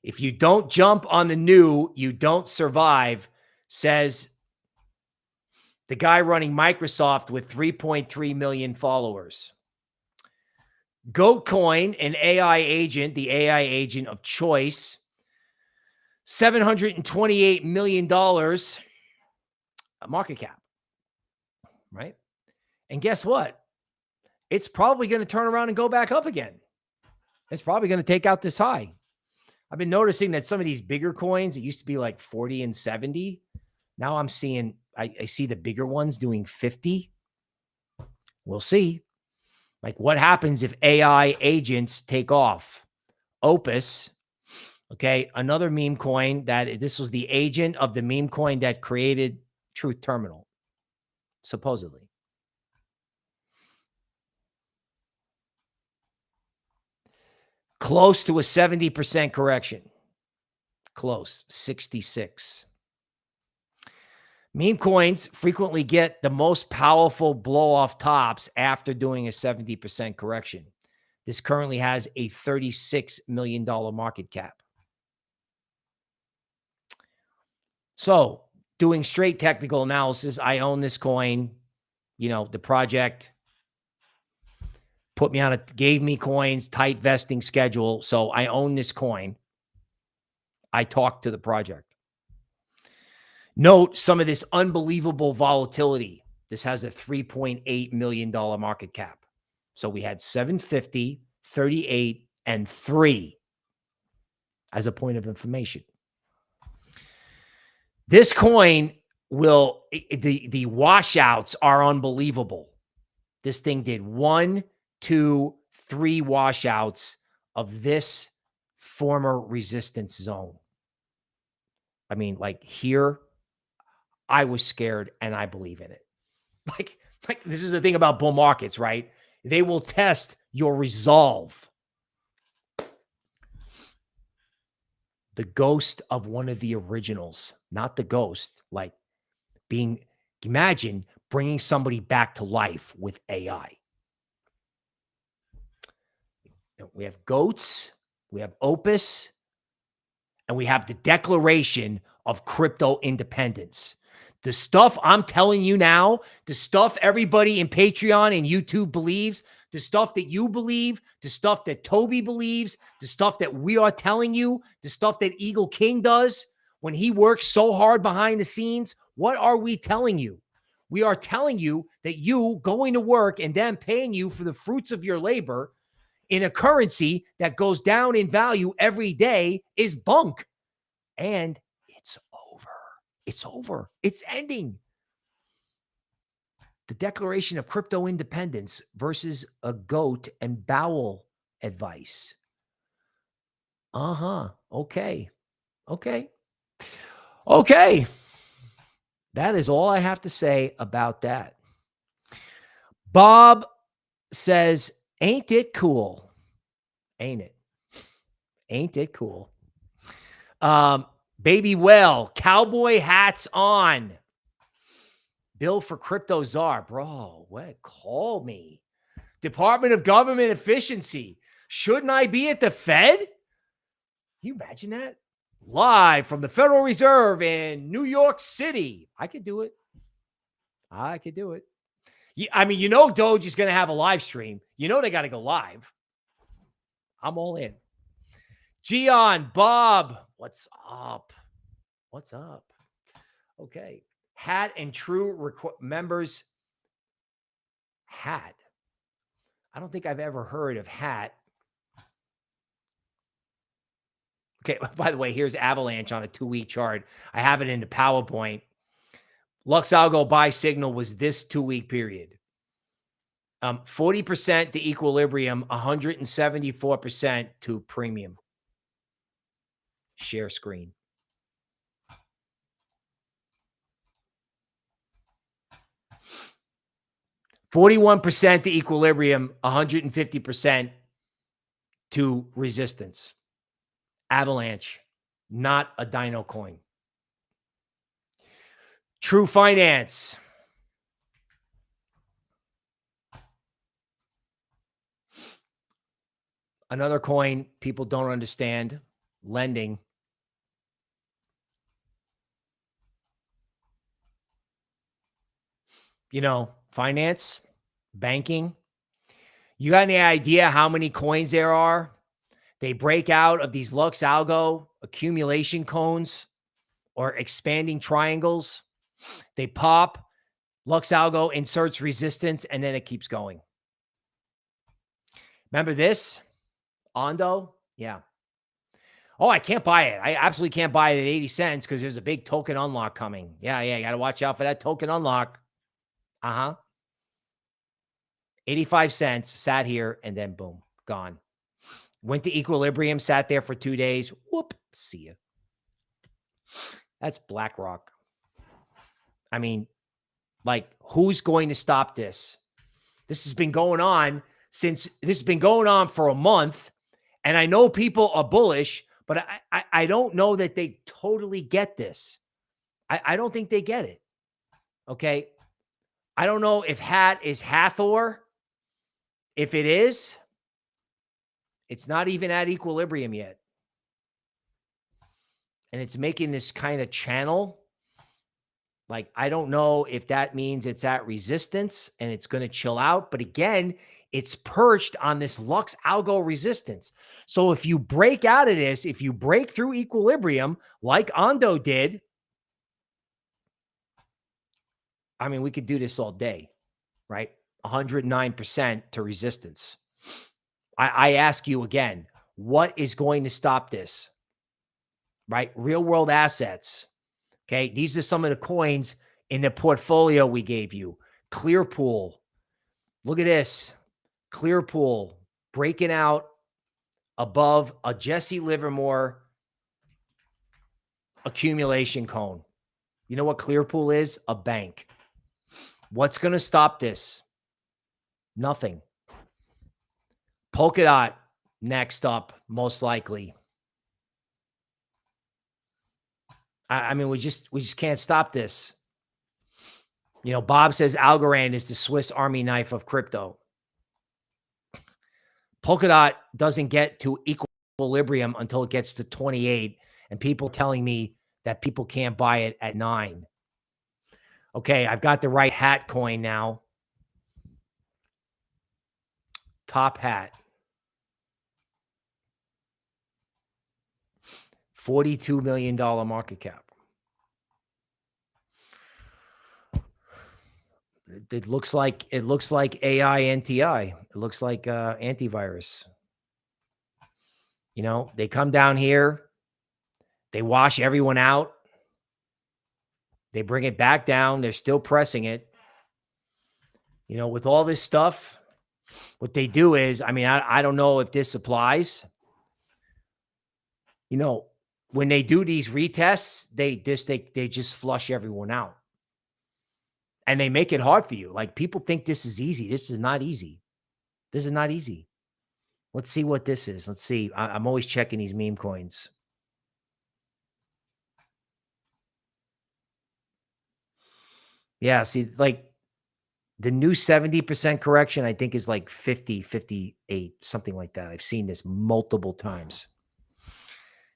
S1: If you don't jump on the new, you don't survive, says the guy running Microsoft with 3.3 million followers. GoatCoin, an AI agent, the AI agent of choice, $728 million market cap, right? And guess what? It's probably going to turn around and go back up again. It's probably going to take out this high. I've been noticing that some of these bigger coins, it used to be like 40 and 70. Now I'm seeing, I see the bigger ones doing 50. We'll see. Like what happens if AI agents take off? Opus, okay, another meme coin that this was the agent of the meme coin that created Truth Terminal, supposedly. Close to a 70% correction. Close, 66. Meme coins frequently get the most powerful blow-off tops after doing a 70% correction. This currently has a $36 million market cap. So, doing straight technical analysis, I own this coin. You know, the project put me on gave me coins, tight vesting schedule. So I own this coin. I talked to the project. Note some of this unbelievable volatility. This has a $3.8 million market cap. So we had 750, 38, and 3 as a point of information. This coin will, the washouts are unbelievable. This thing did 1, 2, 3 washouts of this former resistance zone. I mean, like here, I was scared and I believe in it. Like this is the thing about bull markets, right? They will test your resolve. The ghost of one of the originals, not the ghost, like imagine bringing somebody back to life with AI. We have goats, we have Opus, and we have the Declaration of Crypto Independence. The stuff I'm telling you now, the stuff everybody in Patreon and YouTube believes, the stuff that you believe, the stuff that Toby believes, the stuff that we are telling you, the stuff that Eagle King does when he works so hard behind the scenes, what are we telling you? We are telling you that you going to work and them paying you for the fruits of your labor in a currency that goes down in value every day is bunk. And it's over. It's over. It's ending. The Declaration of Crypto Independence versus a goat and bowel advice. Okay. Okay. That is all I have to say about that. Bob says, ain't it cool? Ain't it? Ain't it cool? Baby Well, cowboy hats on. Bill for Crypto Czar. Bro, what? Call me. Department of Government Efficiency. Shouldn't I be at the Fed? Can you imagine that? Live from the Federal Reserve in New York City. I could do it. I could do it. I mean, you know Doge is going to have a live stream. You know they got to go live. I'm all in. Gian, Bob, what's up? What's up? Okay. Hat and True members. Hat. I don't think I've ever heard of Hat. Okay. By the way, here's Avalanche on a 2-week chart. I have it in the PowerPoint. LuxAlgo buy signal was this 2-week period. 40% to equilibrium, 174% to premium. Share screen. %41% to equilibrium, 150% to resistance. Avalanche, not a dino coin. True Finance. Another coin people don't understand. Lending. You know, finance, banking. You got any idea how many coins there are? They break out of these LuxAlgo accumulation cones or expanding triangles. They pop. LuxAlgo inserts resistance, and then it keeps going. Remember this? Ondo? Yeah. Oh, I can't buy it. I absolutely can't buy it at 80 cents because there's a big token unlock coming. Yeah, you got to watch out for that token unlock. 85 cents, sat here, and then boom, gone. Went to equilibrium, sat there for 2 days. Whoop, see ya. That's BlackRock. I mean, like, who's going to stop this? This has been going on for a month, and I know people are bullish, but I don't know that they totally get this. I don't think they get it. Okay. I don't know if is Hathor. If it is, it's not even at equilibrium yet. And it's making this kind of channel. Like, I don't know if that means it's at resistance and it's going to chill out. But again, it's perched on this LuxAlgo resistance. So if you break out of this, if you break through equilibrium like Ondo did, I mean, we could do this all day, right? 109% to resistance. I ask you again, what is going to stop this? Right? Real world assets. Okay. These are some of the coins in the portfolio we gave you. Clearpool. Look at this. Clearpool breaking out above a Jesse Livermore accumulation cone. You know what Clearpool is? A bank. What's going to stop this? Nothing. Polkadot next up, most likely. I mean, we just can't stop this. You know, Bob says Algorand is the Swiss Army knife of crypto. Polkadot doesn't get to equilibrium until it gets to 28, and people telling me that people can't buy it at 9. Okay, I've got the right hat coin now. Top hat. $42 million market cap. It looks like AINTI. It looks like antivirus. You know, they come down here, they wash everyone out, they bring it back down, they're still pressing it. You know, with all this stuff, what they do is, I mean, I don't know if this applies. You know, when they do these retests, they just flush everyone out. And they make it hard for you. Like, people think this is easy. This is not easy. This is not easy. Let's see what this is. Let's see. I'm always checking these meme coins. Yeah, see, like the new 70% correction, I think, is like 50, 58, something like that. I've seen this multiple times.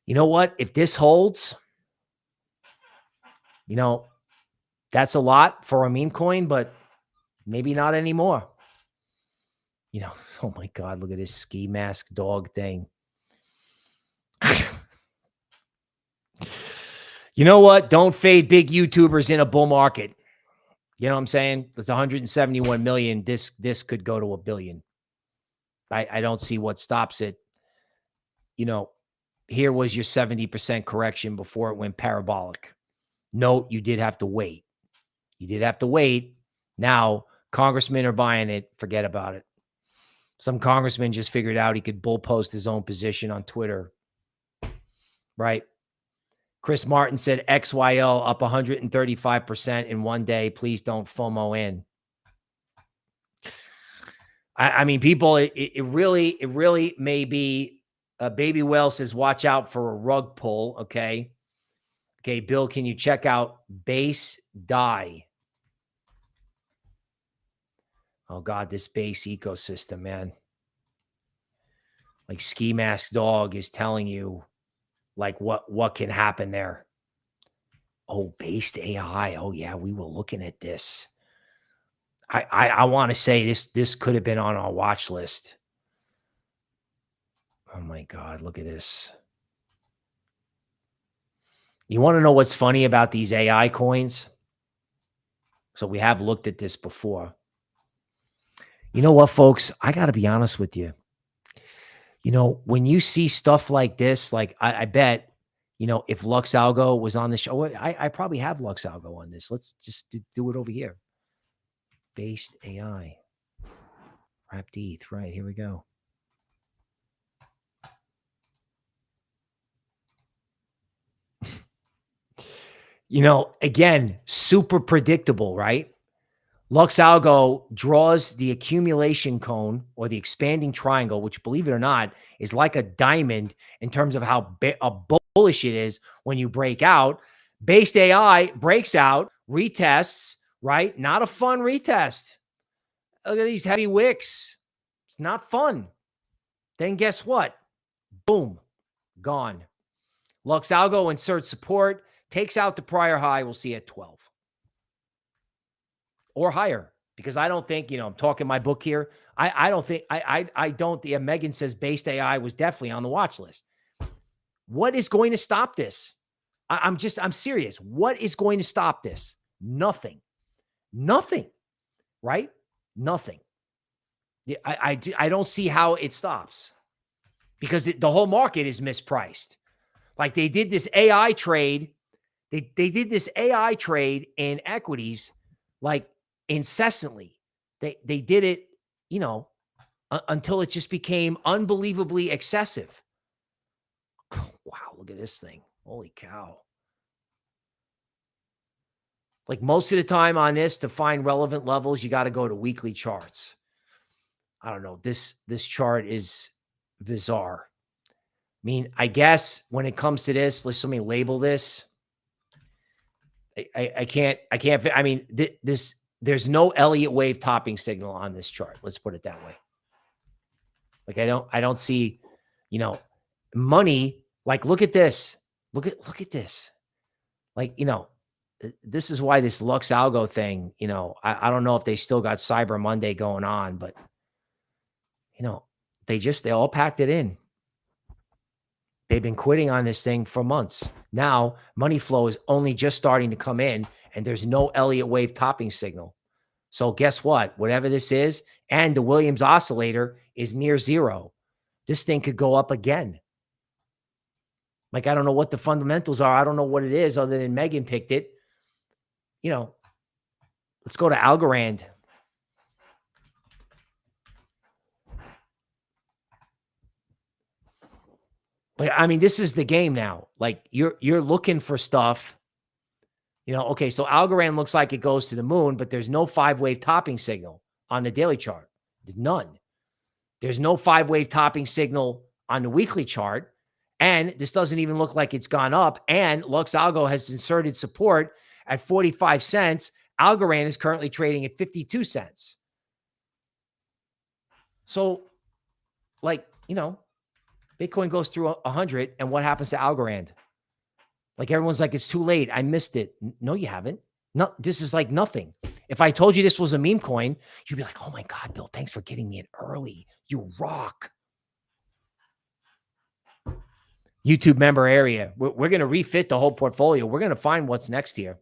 S1: You know what? If this holds, you know, that's a lot for a meme coin, but maybe not anymore. You know, oh my God, look at this ski mask dog thing. You know what? Don't fade big YouTubers in a bull market. You know what I'm saying? There's 171 million. This could go to $1 billion. I don't see what stops it. You know, here was your 70% correction before it went parabolic. Note, you did have to wait. You did have to wait. Now, congressmen are buying it. Forget about it. Some congressman just figured out he could bull post his own position on Twitter. Right? Chris Martin said XYL up 135% in one day. Please don't FOMO in. I mean, people, it really may be. Baby Well says, watch out for a rug pull. Okay. Okay, Bill, can you check out BasedAI? Oh God, this base ecosystem, man. Like Ski Mask Dog is telling you like what can happen there. Oh, BasedAI. Oh yeah, we were looking at this. I want to say this could have been on our watch list. Oh my God, look at this. You want to know what's funny about these AI coins? So we have looked at this before. You know what, folks? I got to be honest with you. You know, when you see stuff like this, like I bet, you know, if LuxAlgo was on the show, I probably have LuxAlgo on this. Let's just do it over here. BasedAI. Wrapped ETH. Right, here we go. You know, again, super predictable, right? LuxAlgo draws the accumulation cone or the expanding triangle, which, believe it or not, is like a diamond in terms of how bullish it is when you break out. BasedAI breaks out, retests, right? Not a fun retest. Look at these heavy wicks. It's not fun. Then guess what? Boom, gone. LuxAlgo inserts support, takes out the prior high. We'll see at 12 or higher, because I don't think, you know, I'm talking my book here. I don't think, Megan says BasedAI was definitely on the watch list. What is going to stop this? I'm serious. What is going to stop this? Nothing, right? Nothing. I don't see how it stops, because the whole market is mispriced. Like they did this AI trade. They did this AI trade in equities, like incessantly. They did it, you know, until it just became unbelievably excessive. Wow, look at this thing. Holy cow. Like most of the time on this, to find relevant levels, you got to go to weekly charts. I don't know. This chart is bizarre. I mean, I guess when it comes to this, let me label this. I can't, I mean, there's no Elliott wave topping signal on this chart. Let's put it that way. Like I don't see, you know, money. Like, look at this. Look at this. Like, you know, this is why this LuxAlgo thing, you know, I don't know if they still got Cyber Monday going on, but you know, they all packed it in. They've been quitting on this thing for months. Now, money flow is only just starting to come in, and there's no Elliott wave topping signal. So guess what? Whatever this is, and the Williams oscillator is near zero. This thing could go up again. Like, I don't know what the fundamentals are. I don't know what it is other than Megan picked it. You know, let's go to Algorand. But I mean, this is the game now. Like you're looking for stuff, you know. Okay, so Algorand looks like it goes to the moon, but there's no 5-wave topping signal on the daily chart. There's none. There's no 5-wave topping signal on the weekly chart. And this doesn't even look like it's gone up. And LuxAlgo has inserted support at 45 cents. Algorand is currently trading at 52 cents. So, like, you know, Bitcoin goes through 100, and what happens to Algorand? Like everyone's like, it's too late. I missed it. No, you haven't. No, this is like nothing. If I told you this was a meme coin, you'd be like, oh my God, Bill, thanks for getting me in early. You rock. YouTube member area. We're going to refit the whole portfolio. We're going to find what's next here.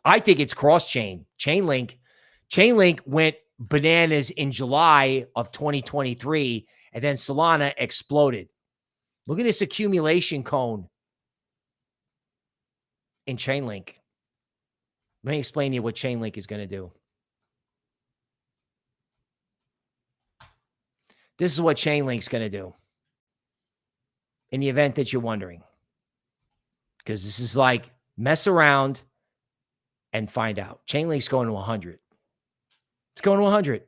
S1: I think it's cross-chain. Chainlink went bananas in July of 2023, and then Solana exploded. Look at this accumulation cone in Chainlink. Let me explain to you what Chainlink is going to do. This is what Chainlink's going to do, in the event that you're wondering. Because this is like mess around and find out. Chainlink's going to 100. It's going to 100.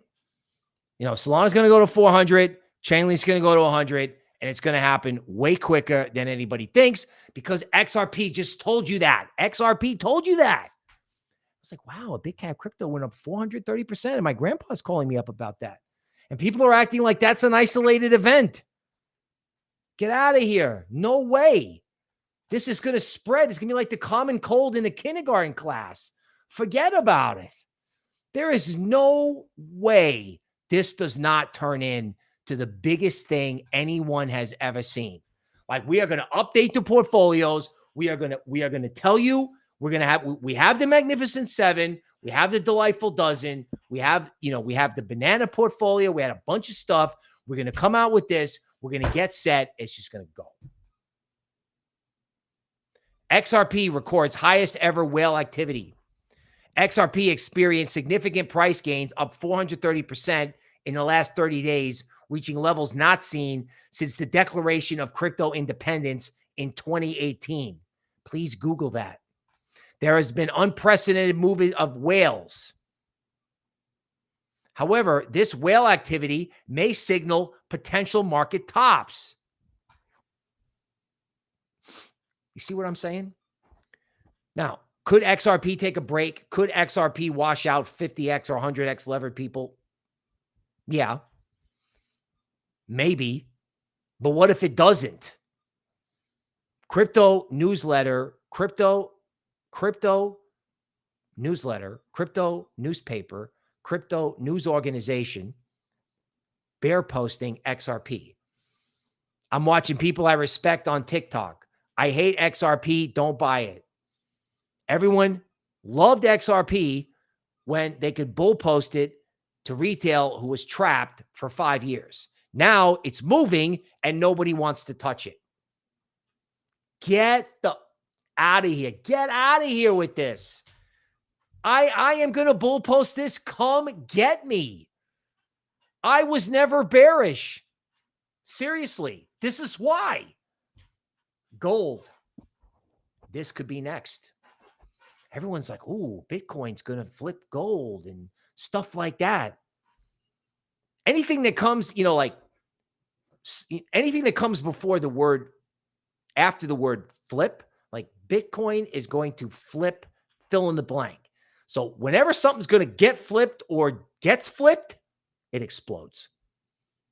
S1: You know, Solana's going to go to 400. Chainlink's going to go to 100. And it's going to happen way quicker than anybody thinks, because XRP just told you that. XRP told you that. I was like, wow, a big cap crypto went up 430%. And my grandpa's calling me up about that. And people are acting like that's an isolated event. Get out of here. No way. This is going to spread. It's going to be like the common cold in a kindergarten class. Forget about it. There is no way this does not turn in to the biggest thing anyone has ever seen. Like, we are going to update the portfolios. We are going to tell you, we have the Magnificent Seven. We have the Delightful Dozen. We have the banana portfolio. We had a bunch of stuff. We're going to come out with this. We're going to get set. It's just going to go. XRP records highest ever whale activity. XRP experienced significant price gains, up 430% in the last 30 days, reaching levels not seen since the declaration of crypto independence in 2018. Please Google that. There has been unprecedented movement of whales. However, this whale activity may signal potential market tops. You see what I'm saying? Now, could XRP take a break? Could XRP wash out 50x or 100x levered people? Yeah. Maybe. But what if it doesn't? Crypto newsletter, crypto newsletter, crypto newspaper, crypto news organization, bear posting XRP. I'm watching people I respect on TikTok. I hate XRP. Don't buy it. Everyone loved XRP when they could bull post it to retail who was trapped for 5 years. Now it's moving and nobody wants to touch it. Get out of here. Get out of here with this. I am going to bull post this. Come get me. I was never bearish. Seriously, this is why. Gold. This could be next. Everyone's like, ooh, Bitcoin's going to flip gold and stuff like that. Anything that comes, like anything that comes before the word, after the word flip, like Bitcoin is going to flip, fill in the blank. So whenever something's going to get flipped or gets flipped, it explodes.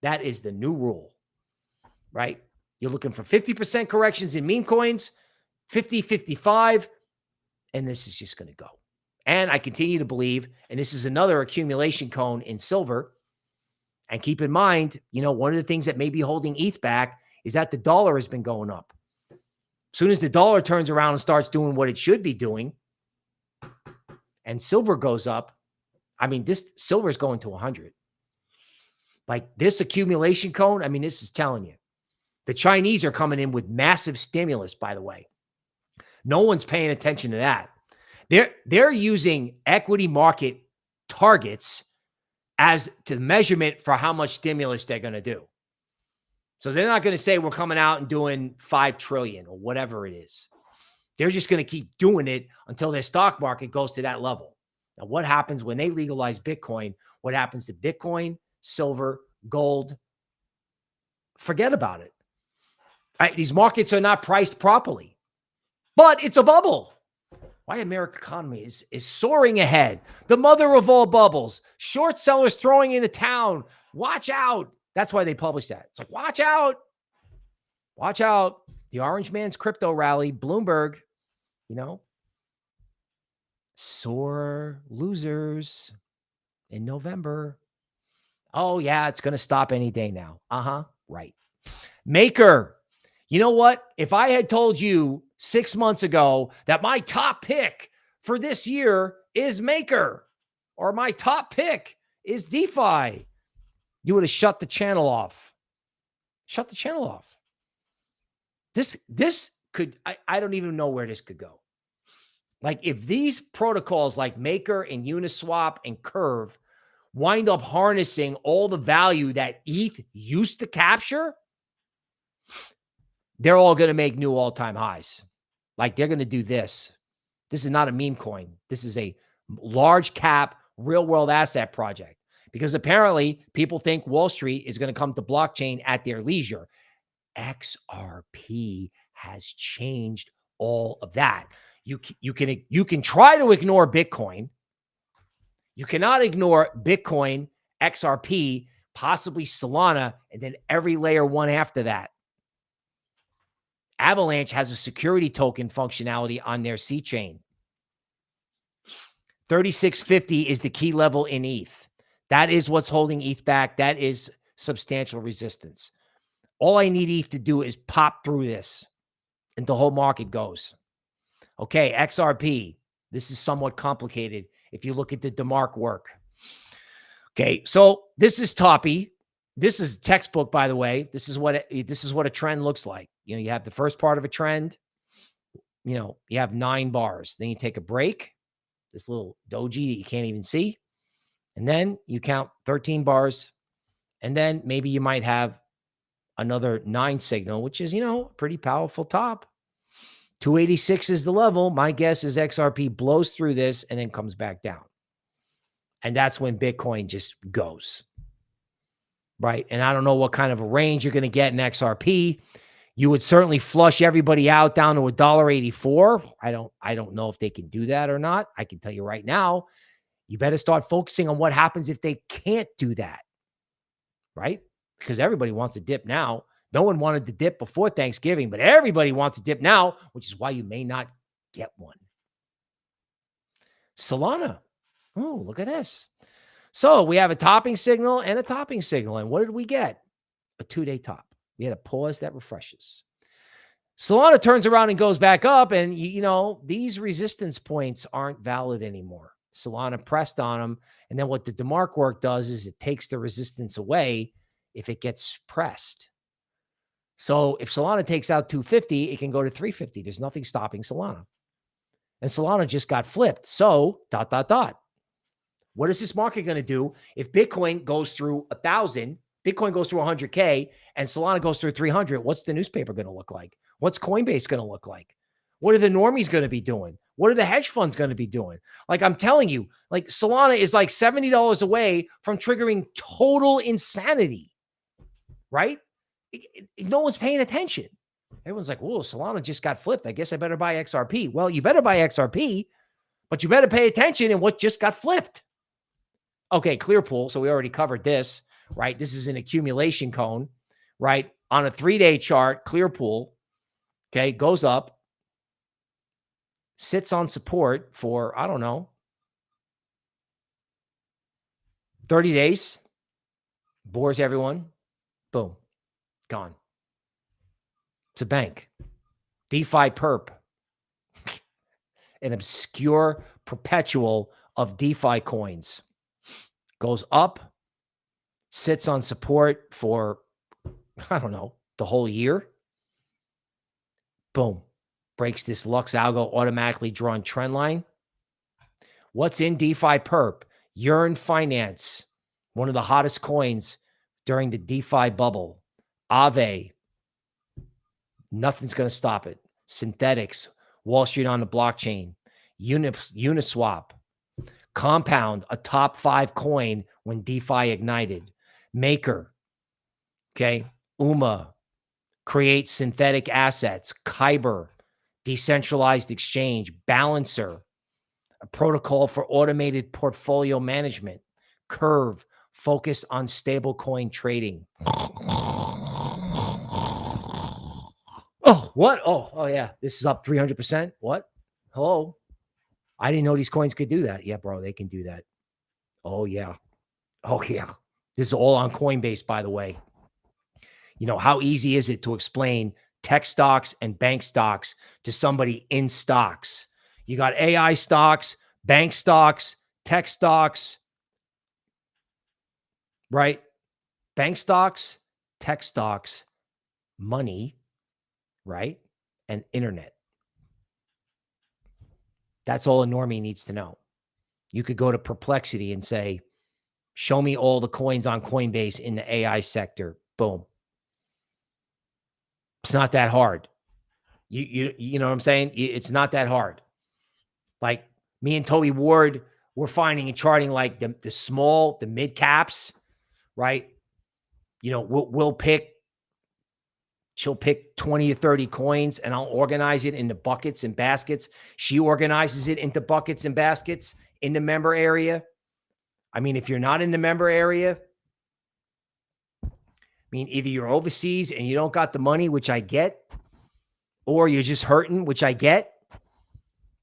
S1: That is the new rule, right? You're looking for 50% corrections in meme coins, 50, 55, and this is just going to go. And I continue to believe, and this is another accumulation cone in silver. And keep in mind, one of the things that may be holding ETH back is that the dollar has been going up. As soon as the dollar turns around and starts doing what it should be doing, and silver goes up, this silver is going to 100. Like this accumulation cone, this is telling you. The Chinese are coming in with massive stimulus, by the way. No one's paying attention to that. They're using equity market targets as to measurement for how much stimulus they're going to do. So they're not going to say we're coming out and doing 5 trillion or whatever it is. They're just going to keep doing it until their stock market goes to that level. Now, what happens when they legalize Bitcoin? What happens to Bitcoin, silver, gold? Forget about it. These markets are not priced properly, but it's a bubble. Why American economy is soaring ahead. The mother of all bubbles. Short sellers throwing into town. Watch out. That's why they publish that. It's like, watch out. Watch out. The Orange Man's crypto rally, Bloomberg, sore losers in November. Oh, yeah, it's going to stop any day now. Right. Maker. You know what? If I had told you 6 months ago that my top pick for this year is Maker or my top pick is DeFi, you would have shut the channel off. Shut the channel off. This could, I don't even know where this could go. Like if these protocols like Maker and Uniswap and Curve wind up harnessing all the value that ETH used to capture, they're all going to make new all-time highs. Like they're going to do this. This is not a meme coin. This is a large cap, real world asset project because apparently people think Wall Street is going to come to blockchain at their leisure. XRP has changed all of that. You can try to ignore Bitcoin. You cannot ignore Bitcoin, XRP, possibly Solana, and then every layer one after that. Avalanche has a security token functionality on their C chain. 3650 is the key level in ETH. That is what's holding ETH back. That is substantial resistance. All I need ETH to do is pop through this and the whole market goes. Okay, XRP. This is somewhat complicated if you look at the DeMark work. Okay, so this is toppy. This is textbook, by the way. This is what a trend looks like. You know, you have the first part of a trend. You know, you have 9 bars. Then you take a break, this little doji that you can't even see. And then you count 13 bars. And then maybe you might have another 9 signal, which is, you know, a pretty powerful top. 286 is the level. My guess is XRP blows through this and then comes back down. And that's when Bitcoin just goes. Right? And I don't know what kind of a range you're going to get in XRP. You would certainly flush everybody out down to $1.84. I don't know if they can do that or not. I can tell you right now, you better start focusing on what happens if they can't do that. Right? Because everybody wants a dip now. No one wanted the dip before Thanksgiving, but everybody wants a dip now, which is why you may not get one. Solana. Oh, look at this. So we have a topping signal and a topping signal. And what did we get? A 2-day top. We had a pause that refreshes. Solana turns around and goes back up. And, you know, these resistance points aren't valid anymore. Solana pressed on them. And then what the DeMark work does is it takes the resistance away if it gets pressed. So if Solana takes out 250, it can go to 350. There's nothing stopping Solana. And Solana just got flipped. So ... What is this market going to do if Bitcoin goes through 1,000, Bitcoin goes through 100K, and Solana goes through 300? What's the newspaper going to look like? What's Coinbase going to look like? What are the normies going to be doing? What are the hedge funds going to be doing? Like, I'm telling you, like, Solana is like $70 away from triggering total insanity, right? No one's paying attention. Everyone's like, whoa, Solana just got flipped. I guess I better buy XRP. Well, you better buy XRP, but you better pay attention in what just got flipped. Okay, Clearpool. So we already covered this, right? This is an accumulation cone, right? On a 3-day chart, Clearpool, okay, goes up, sits on support for, I don't know, 30 days, bores everyone, boom, gone. It's a bank. DefiPerp, an obscure perpetual of DeFi coins. Goes up, sits on support for, I don't know, the whole year. Boom. Breaks this LuxAlgo automatically drawn trend line. What's in DefiPerp? Yearn Finance, one of the hottest coins during the DeFi bubble. Aave, nothing's going to stop it. Synthetics, Wall Street on the blockchain. Uniswap. Compound, a top 5 coin when DeFi ignited. Maker, okay. UMA, create synthetic assets. Kyber, decentralized exchange. Balancer, a protocol for automated portfolio management. Curve, focus on stablecoin trading. Oh, what? Oh, yeah. This is up 300%. What? Hello? I didn't know these coins could do that. Yeah, bro, they can do that. Oh, yeah. Oh, yeah. This is all on Coinbase, by the way. You know, how easy is it to explain tech stocks and bank stocks to somebody in stocks? You got AI stocks, bank stocks, tech stocks, right? Bank stocks, tech stocks, money, right? And internet. That's all a normie needs to know. You could go to Perplexity and say, show me all the coins on Coinbase in the AI sector. Boom. It's not that hard. You know what I'm saying? It's not that hard. Like me and Toby Ward, we're finding and charting like the small, the mid caps, right? You know, we'll pick, she'll pick 20 to 30 coins and I'll organize it into buckets and baskets. She organizes it into buckets and baskets in the member area. I mean, if you're not in the member area, I mean, either you're overseas and you don't got the money, which I get, or you're just hurting, which I get.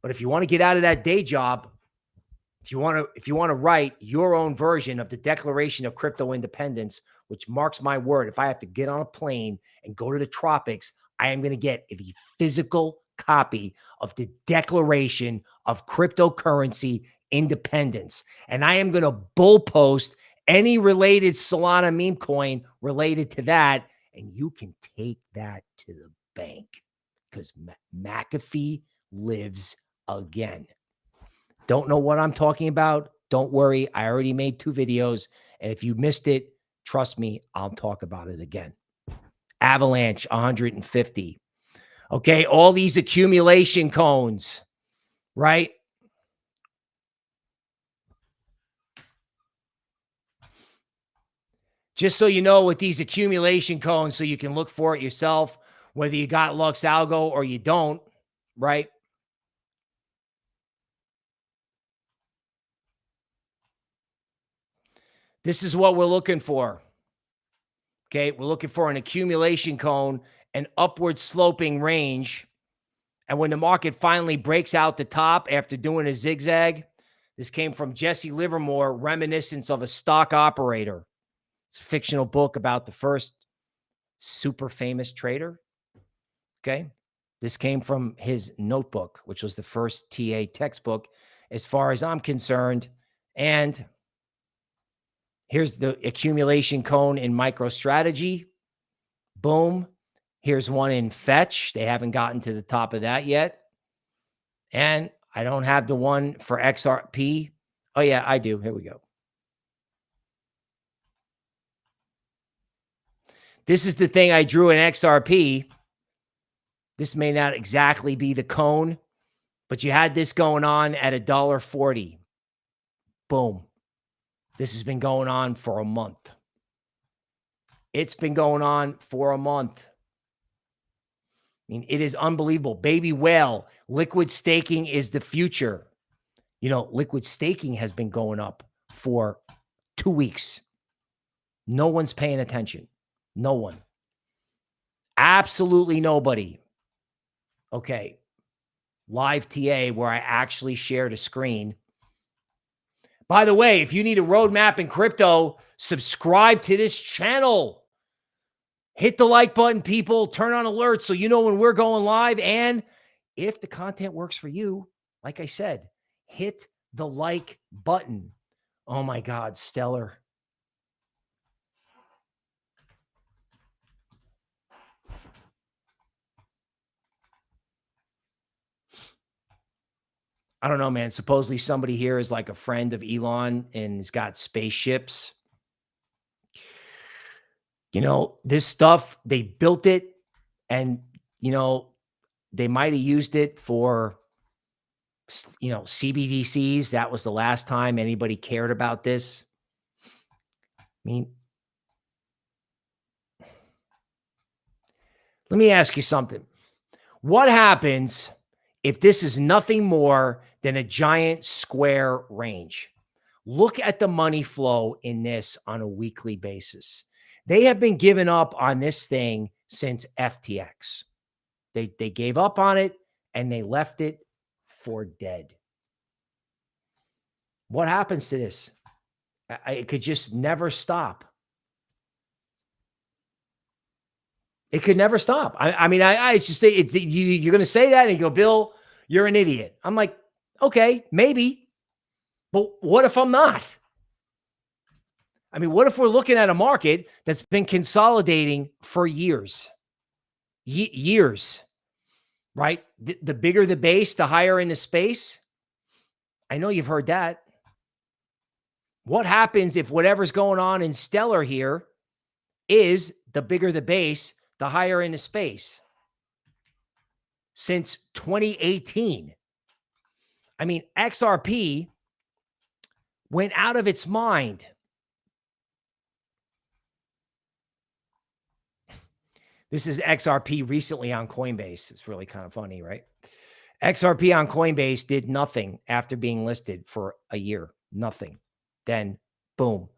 S1: But if you want to get out of that day job, if you want to write your own version of the Declaration of Crypto Independence, which marks my word, if I have to get on a plane and go to the tropics, I am going to get a physical copy of the Declaration of Cryptocurrency Independence. And I am going to bull post any related Solana meme coin related to that, and you can take that to the bank because McAfee lives again. Don't know what I'm talking about? Don't worry. I already made 2 videos. And if you missed it, trust me, I'll talk about it again. Avalanche 150. Okay. All these accumulation cones, right? Just so you know, with these accumulation cones, so you can look for it yourself, whether you got LuxAlgo or you don't, right? This is what we're looking for. Okay, we're looking for an accumulation cone, an upward sloping range. And when the market finally breaks out the top after doing a zigzag, this came from Jesse Livermore, Reminiscence of a Stock Operator. It's a fictional book about the first super famous trader. Okay, this came from his notebook, which was the first TA textbook, as far as I'm concerned. And here's the accumulation cone in MicroStrategy. Boom. Here's one in Fetch. They haven't gotten to the top of that yet. And I don't have the one for XRP. Oh, yeah, I do. Here we go. This is the thing I drew in XRP. This may not exactly be the cone, but you had this going on at $1.40. Boom. This has been going on for a month. It's been going on for a month. I mean, it is unbelievable. Baby whale, liquid staking is the future. You know, liquid staking has been going up for 2 weeks. No one's paying attention. No one. Absolutely nobody. Okay. Live TA where I actually shared a screen. By the way, if you need a roadmap in crypto, subscribe to this channel. Hit the like button, people. Turn on alerts so you know when we're going live. And if the content works for you, like I said, hit the like button. Oh my God, Stellar. I don't know, man. Supposedly somebody here is like a friend of Elon and has got spaceships. You know, this stuff, they built it and, you know, they might have used it for, you know, CBDCs. That was the last time anybody cared about this. I mean, let me ask you something. What happens if this is nothing more than a giant square range? Look at the money flow in this on a weekly basis. They have been giving up on this thing since FTX. They gave up on it and they left it for dead. What happens to this? It could just never stop. It could never stop. I mean, I just say you're going to say that and you go, Bill, you're an idiot. I'm like, okay, maybe. But what if I'm not? I mean, what if we're looking at a market that's been consolidating for years? Years, right? The bigger the base, the higher in the space. I know you've heard that. What happens if whatever's going on in Stellar here is the bigger the base, the higher in the space? Since 2018. I mean, XRP went out of its mind. This is XRP recently on Coinbase. It's really kind of funny, right? XRP on Coinbase did nothing after being listed for a year. Nothing. Then, boom.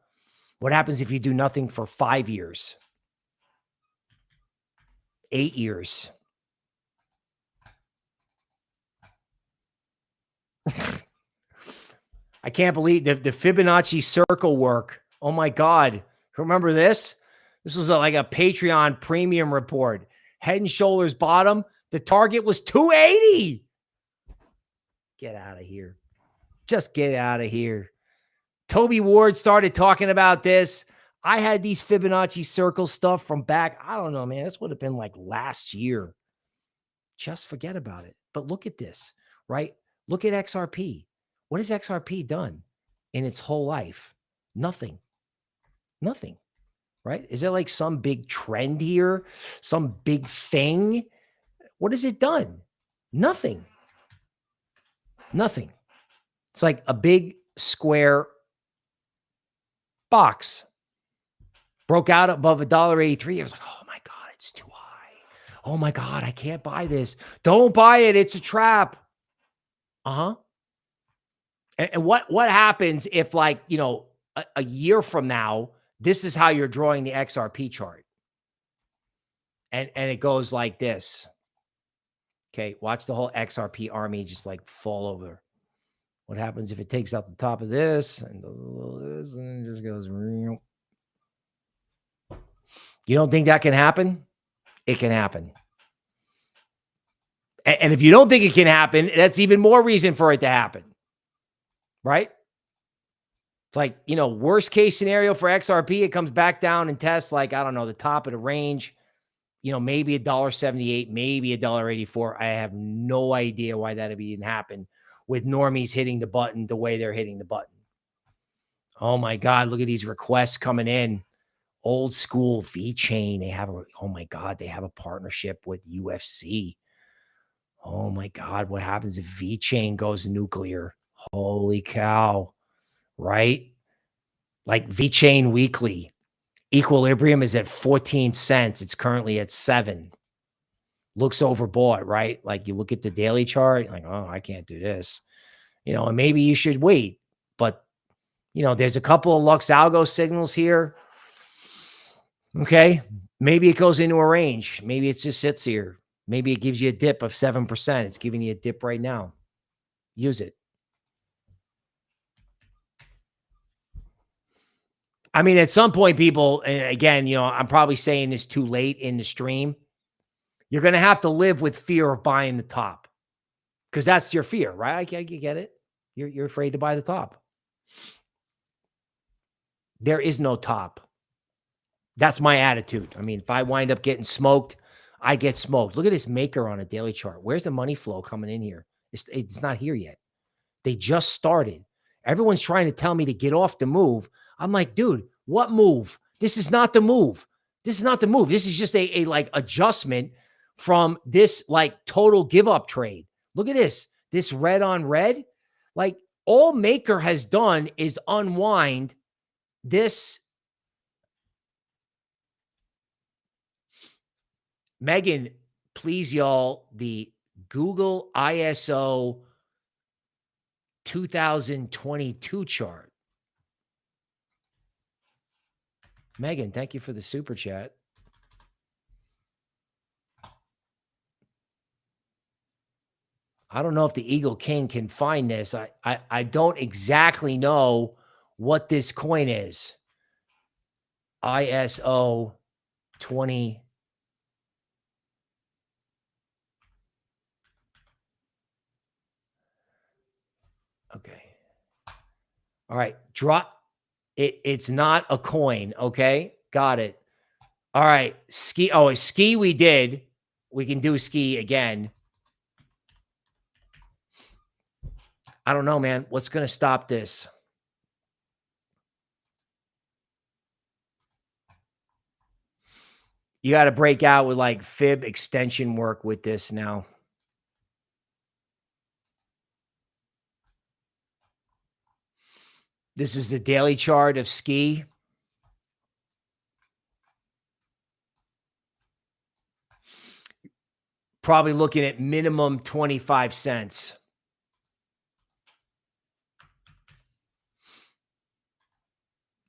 S1: What happens if you do nothing for 5 years? 8 years? I can't believe the Fibonacci circle work. Oh my God. Remember this? This was like a Patreon premium report. Head and shoulders bottom. The target was 280. Get out of here. Just get out of here. Toby Ward started talking about this. I had these Fibonacci circle stuff from back. I don't know, man. This would have been like last year. Just forget about it. But look at this, right? Look at XRP. What has XRP done in its whole life? Nothing. Nothing, right? Is there like some big trend here? Some big thing? What has it done? Nothing. Nothing. It's like a big square box. Broke out above $1.83. I was like, oh my God, it's too high. Oh my God, I can't buy this. Don't buy it. It's a trap. Uh-huh. And what happens if, like, you know, a year from now, this is how you're drawing the XRP chart. And it goes like this. Okay, watch the whole XRP army just like fall over. What happens if it takes out the top of this and does a little this and it just goes? You don't think that can happen? It can happen. And if you don't think it can happen, that's even more reason for it to happen. Right? It's like, you know, worst case scenario for XRP, it comes back down and tests like, I don't know, the top of the range, you know, maybe $1.78, maybe $1.84. I have no idea why that would even happen with normies hitting the button the way they're hitting the button. Oh my God, look at these requests coming in. Old school VeChain. They have oh my God, they have a partnership with UFC. Oh my God, what happens if VeChain goes nuclear? Holy cow. Right? Like VeChain weekly. Equilibrium is at 14 cents. It's currently at 7. Looks overbought, right? Like you look at the daily chart, like, oh, I can't do this. You know, and maybe you should wait. But, you know, there's a couple of LuxAlgo signals here. Okay. Maybe it goes into a range. Maybe it just sits here. Maybe it gives you a dip of 7%. It's giving you a dip right now. Use it. I mean, at some point, people, and again, you know, I'm probably saying this too late in the stream. You're going to have to live with fear of buying the top because that's your fear, right? I get it. You're afraid to buy the top. There is no top. That's my attitude. I mean, if I wind up getting smoked, I get smoked. Look at this maker on a daily chart. Where's the money flow coming in here? It's not here yet. They just started. Everyone's trying to tell me to get off the move. I'm like, dude, what move? This is not the move. This is not the move. This is just a like adjustment from this like total give up trade. Look at this. This red on red. Like all Maker has done is unwind this. Megan, please, y'all, the Google ISO 2022 chart. Megan, thank you for the super chat. I don't know if the Eagle King can find this. I don't exactly know what this coin is. ISO 20. Okay. All right. Drop it. It's not a coin. Okay. Got it. All right. Ski. Oh, a ski we did. We can do ski again. I don't know, man. What's going to stop this? You got to break out with like fib extension work with this now. This is the daily chart of ski. Probably looking at minimum 25 cents.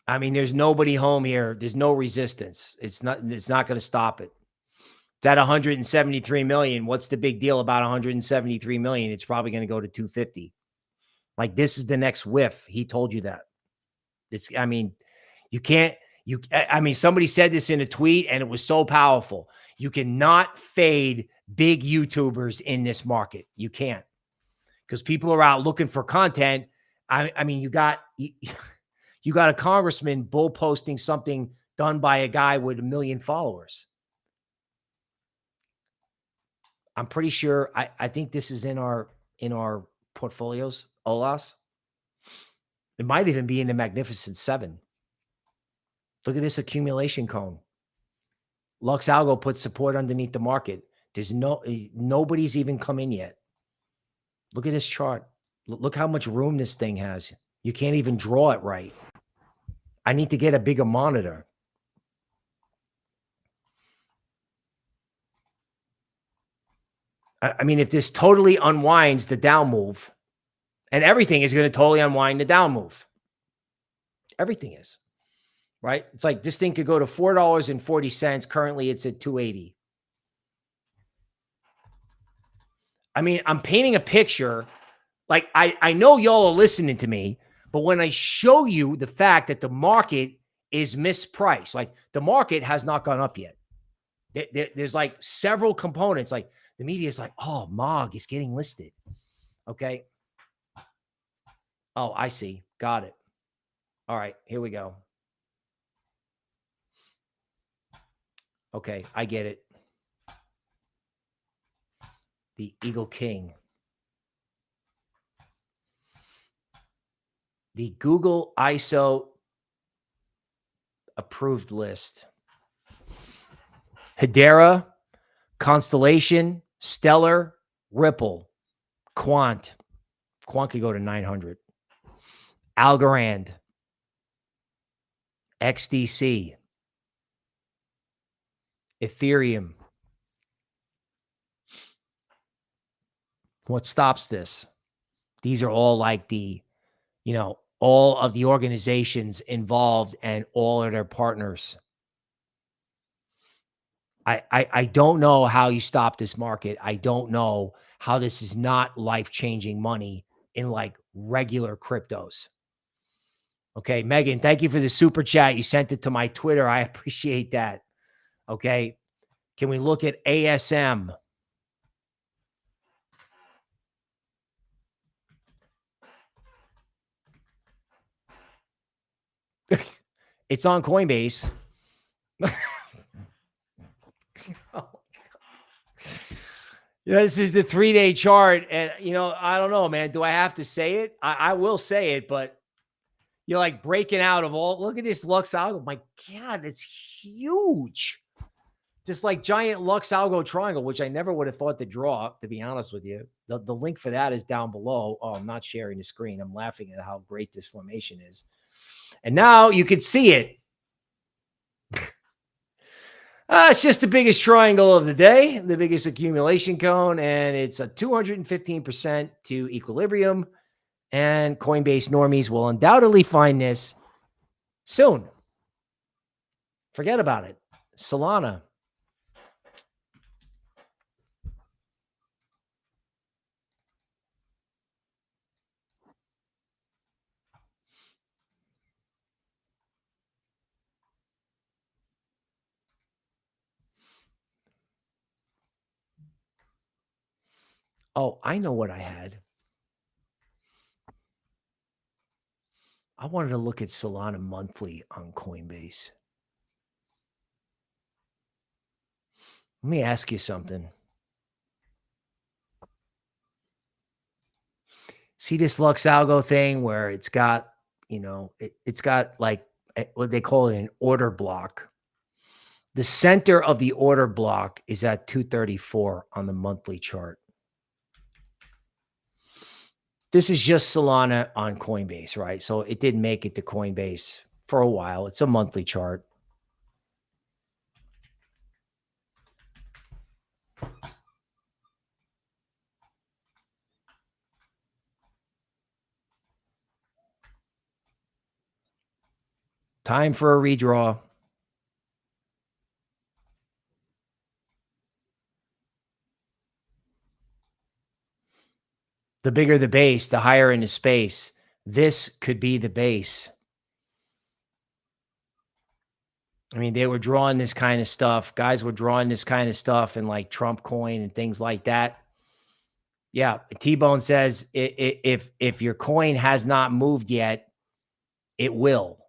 S1: I mean, there's nobody home here. There's no resistance. It's not going to stop it. It's at 173 million. What's the big deal about 173 million? It's probably going to go to 250. Like this is the next whiff. He told you that. I mean, I mean, somebody said this in a tweet and it was so powerful. You cannot fade big YouTubers in this market. You can't, because people are out looking for content. I mean, You got a congressman bull posting something done by a guy with 1 million followers. I'm pretty sure, I think this is in our portfolios, Olas. It might even be in the Magnificent Seven. Look at this accumulation cone. LuxAlgo put support underneath the market. There's nobody's even come in yet. Look at this chart. Look how much room this thing has. You can't even draw it right. I need to get a bigger monitor. I mean, if this totally unwinds the down move, and everything is going to totally unwind the down move. Everything is, right? It's like this thing could go to $4.40. Currently, it's at $2.80. I mean, I'm painting a picture. Like, I know y'all are listening to me, but when I show you the fact that the market is mispriced, like the market has not gone up yet. There's like several components. Like the media is like, oh, MOG is getting listed. Okay. Oh, I see. Got it. All right, here we go. Okay, I get it. The Eagle King. The Google ISO approved list. Hedera, Constellation, Stellar, Ripple, Quant. Quant could go to 900. Algorand, XDC, Ethereum. What stops this? These are all like the, all of the organizations involved and all of their partners. I don't know how you stop this market. I don't know how this is not life-changing money in like regular cryptos. Okay, Megan, thank you for the super chat. You sent it to my Twitter. I appreciate that. Okay, can we look at ASM? It's on Coinbase. Oh, yeah, this is the 3-day chart. And, I don't know, man. Do I have to say it? I will say it, but you're like breaking out of all. Look at this LuxAlgo. My God, it's huge. Just like giant LuxAlgo triangle, which I never would have thought to draw, to be honest with you. The link for that is down below. Oh, I'm not sharing the screen. I'm laughing at how great this formation is. And now you can see it. It's just the biggest triangle of the day, the biggest accumulation cone, and it's a 215% to equilibrium. And Coinbase normies will undoubtedly find this soon. Forget about it. Solana. Oh, I know what I had. I wanted to look at Solana monthly on Coinbase. Let me ask you something. See this LuxAlgo thing where it's got, it's got like what they call it an order block. The center of the order block is at 234 on the monthly chart. This is just Solana on Coinbase, right? So it didn't make it to Coinbase for a while. It's a monthly chart. Time for a redraw. The bigger the base, the higher in the space. This could be the base. I mean, they were drawing this kind of stuff. Guys were drawing this kind of stuff in like Trump coin and things like that. Yeah. T-Bone says if your coin has not moved yet, It will.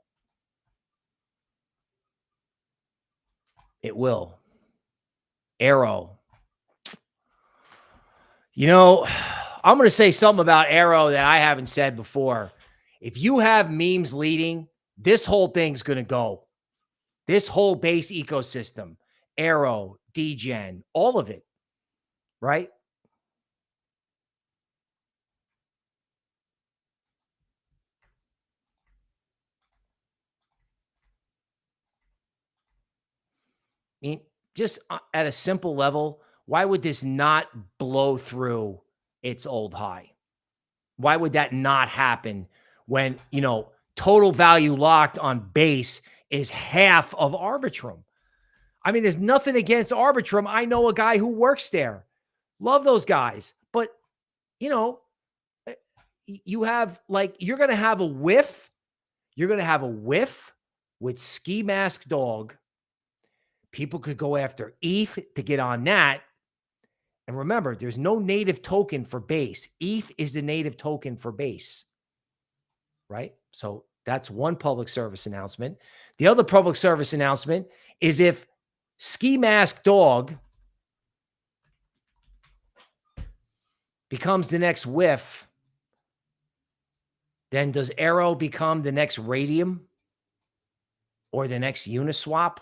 S1: It will. Arrow. You know, I'm going to say something about Arrow that I haven't said before. If you have memes leading, this whole thing's going to go. This whole base ecosystem, Arrow, DGen, all of it, right? I mean, just at a simple level, why would this not blow through its old high? Why would that not happen when, you know, total value locked on base is half of Arbitrum? I mean, there's nothing against Arbitrum. I know a guy who works there. Love those guys. But, you know, you have like, you're going to have a whiff. You're going to have a whiff with Ski Mask Dog. People could go after ETH to get on that. And remember, there's no native token for base. ETH is the native token for base, right? So that's one public service announcement. The other public service announcement is if Ski Mask Dog becomes the next whiff, then does Arrow become the next Radium or the next Uniswap?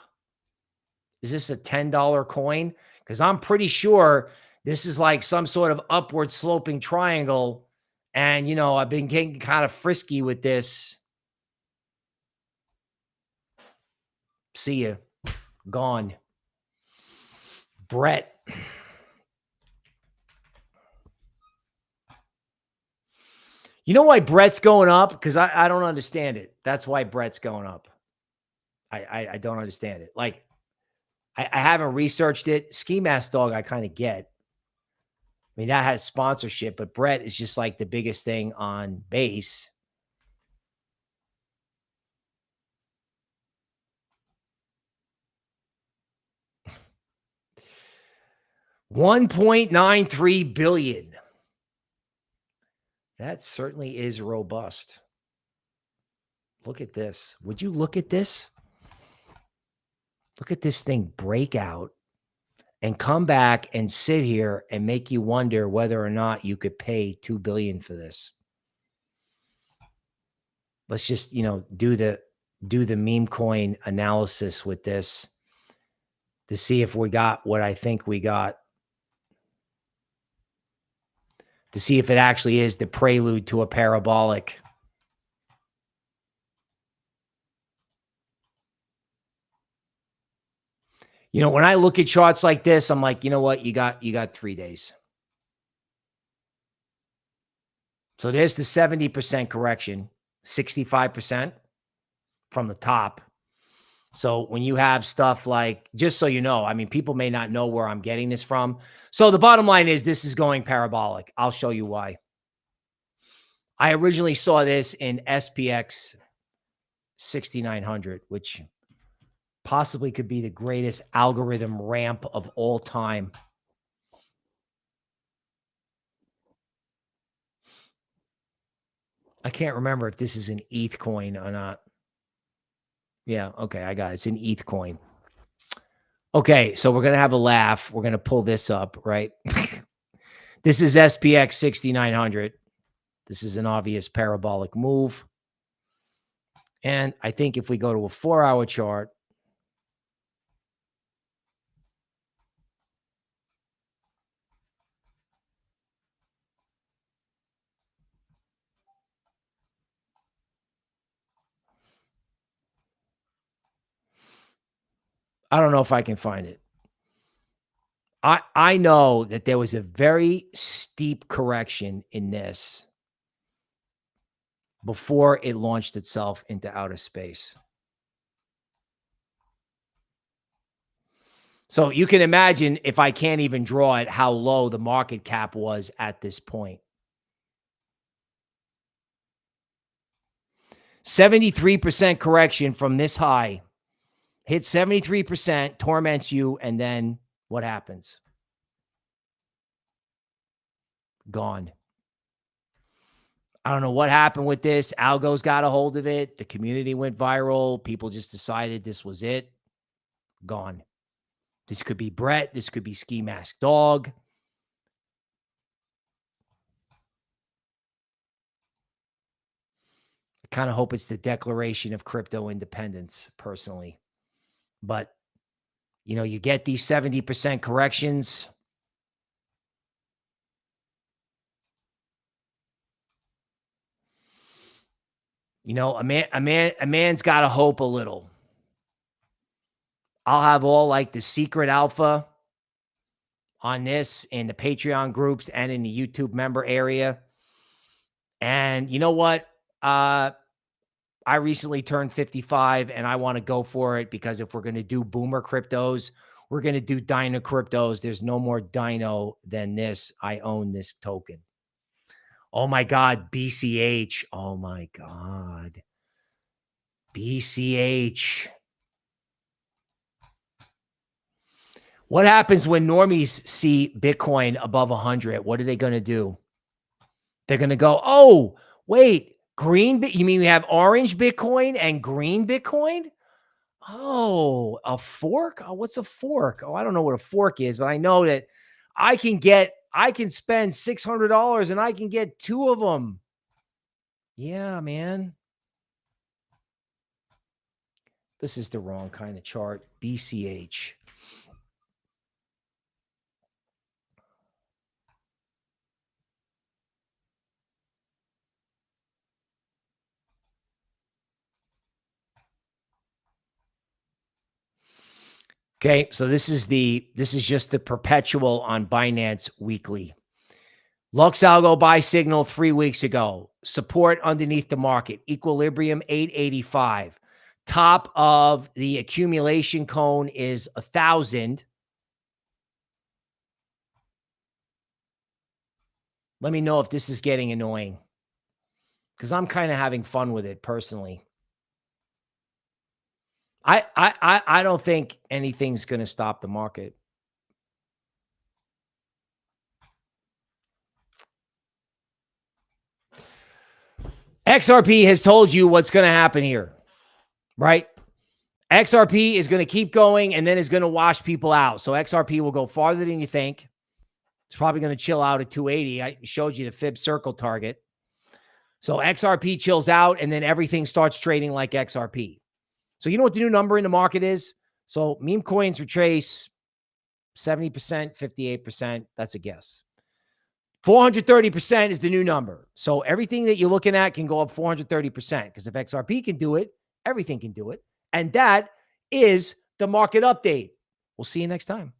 S1: Is this a $10 coin? Because I'm pretty sure this is like some sort of upward sloping triangle. And, you know, I've been getting kind of frisky with this. See you. Gone. Brett. You know why Brett's going up? Because I don't understand it. That's why Brett's going up. I don't understand it. Like, I haven't researched it. Ski Mask Dog, I kind of get. I mean, that has sponsorship, but Brett is just like the biggest thing on base. $1.93 billion. That certainly is robust. Look at this. Would you look at this? Look at this thing break out and come back and sit here and make you wonder whether or not you could pay $2 billion for this. Let's just, you know, do the meme coin analysis with this to see if we got what I think we got. To see if it actually is the prelude to a parabolic. You know, when I look at charts like this, I'm like, you know what? You got 3 days. So there's the 70% correction, 65% from the top. So when you have stuff like, just so you know, I mean, people may not know where I'm getting this from. So the bottom line is this is going parabolic. I'll show you why. I originally saw this in SPX 6900, which possibly could be the greatest algorithm ramp of all time. I can't remember if this is an ETH coin or not. Yeah, okay, I got it. It's an ETH coin. Okay, so we're going to have a laugh. We're going to pull this up, right? This is SPX 6900. This is an obvious parabolic move. And I think if we go to a 4-hour chart, I don't know if I can find it. I know that there was a very steep correction in this before it launched itself into outer space. So you can imagine, if I can't even draw it, how low the market cap was at this point. 73% correction from this high. Hit 73%, torments you, and then what happens? Gone. I don't know what happened with this. Algo's got a hold of it. The community went viral. People just decided this was it. Gone. This could be Brett. This could be Ski Mask Dog. I kind of hope it's the declaration of crypto independence, personally. But, you know, you get these 70% corrections. You know, a man's got to hope a little. I'll have all like the secret alpha on this in the Patreon groups and in the YouTube member area. And you know what? I recently turned 55 and I want to go for it, because if we're going to do boomer cryptos, we're going to do dino cryptos. There's no more dino than this. I own this token. Oh my God, BCH. Oh my God. BCH. What happens when normies see Bitcoin above 100? What are they going to do? They're going to go, oh, wait, green. You mean we have orange Bitcoin and green Bitcoin? Oh, a fork? Oh, what's a fork? Oh, I don't know what a fork is, but I know that I can spend $600 and I can get 2 of them. Yeah, man. This is the wrong kind of chart. BCH. Okay, so this is just the perpetual on Binance Weekly. LuxAlgo buy signal 3 weeks ago. Support underneath the market. Equilibrium 885. Top of the accumulation cone is 1,000. Let me know if this is getting annoying, because I'm kind of having fun with it personally. I don't think anything's going to stop the market. XRP has told you what's going to happen here, right? XRP is going to keep going and then is going to wash people out. So XRP will go farther than you think. It's probably going to chill out at 280. I showed you the fib circle target. So XRP chills out and then everything starts trading like XRP. So you know what the new number in the market is? So meme coins retrace 70%, 58%. That's a guess. 430% is the new number. So everything that you're looking at can go up 430%, because if XRP can do it, everything can do it. And that is the market update. We'll see you next time.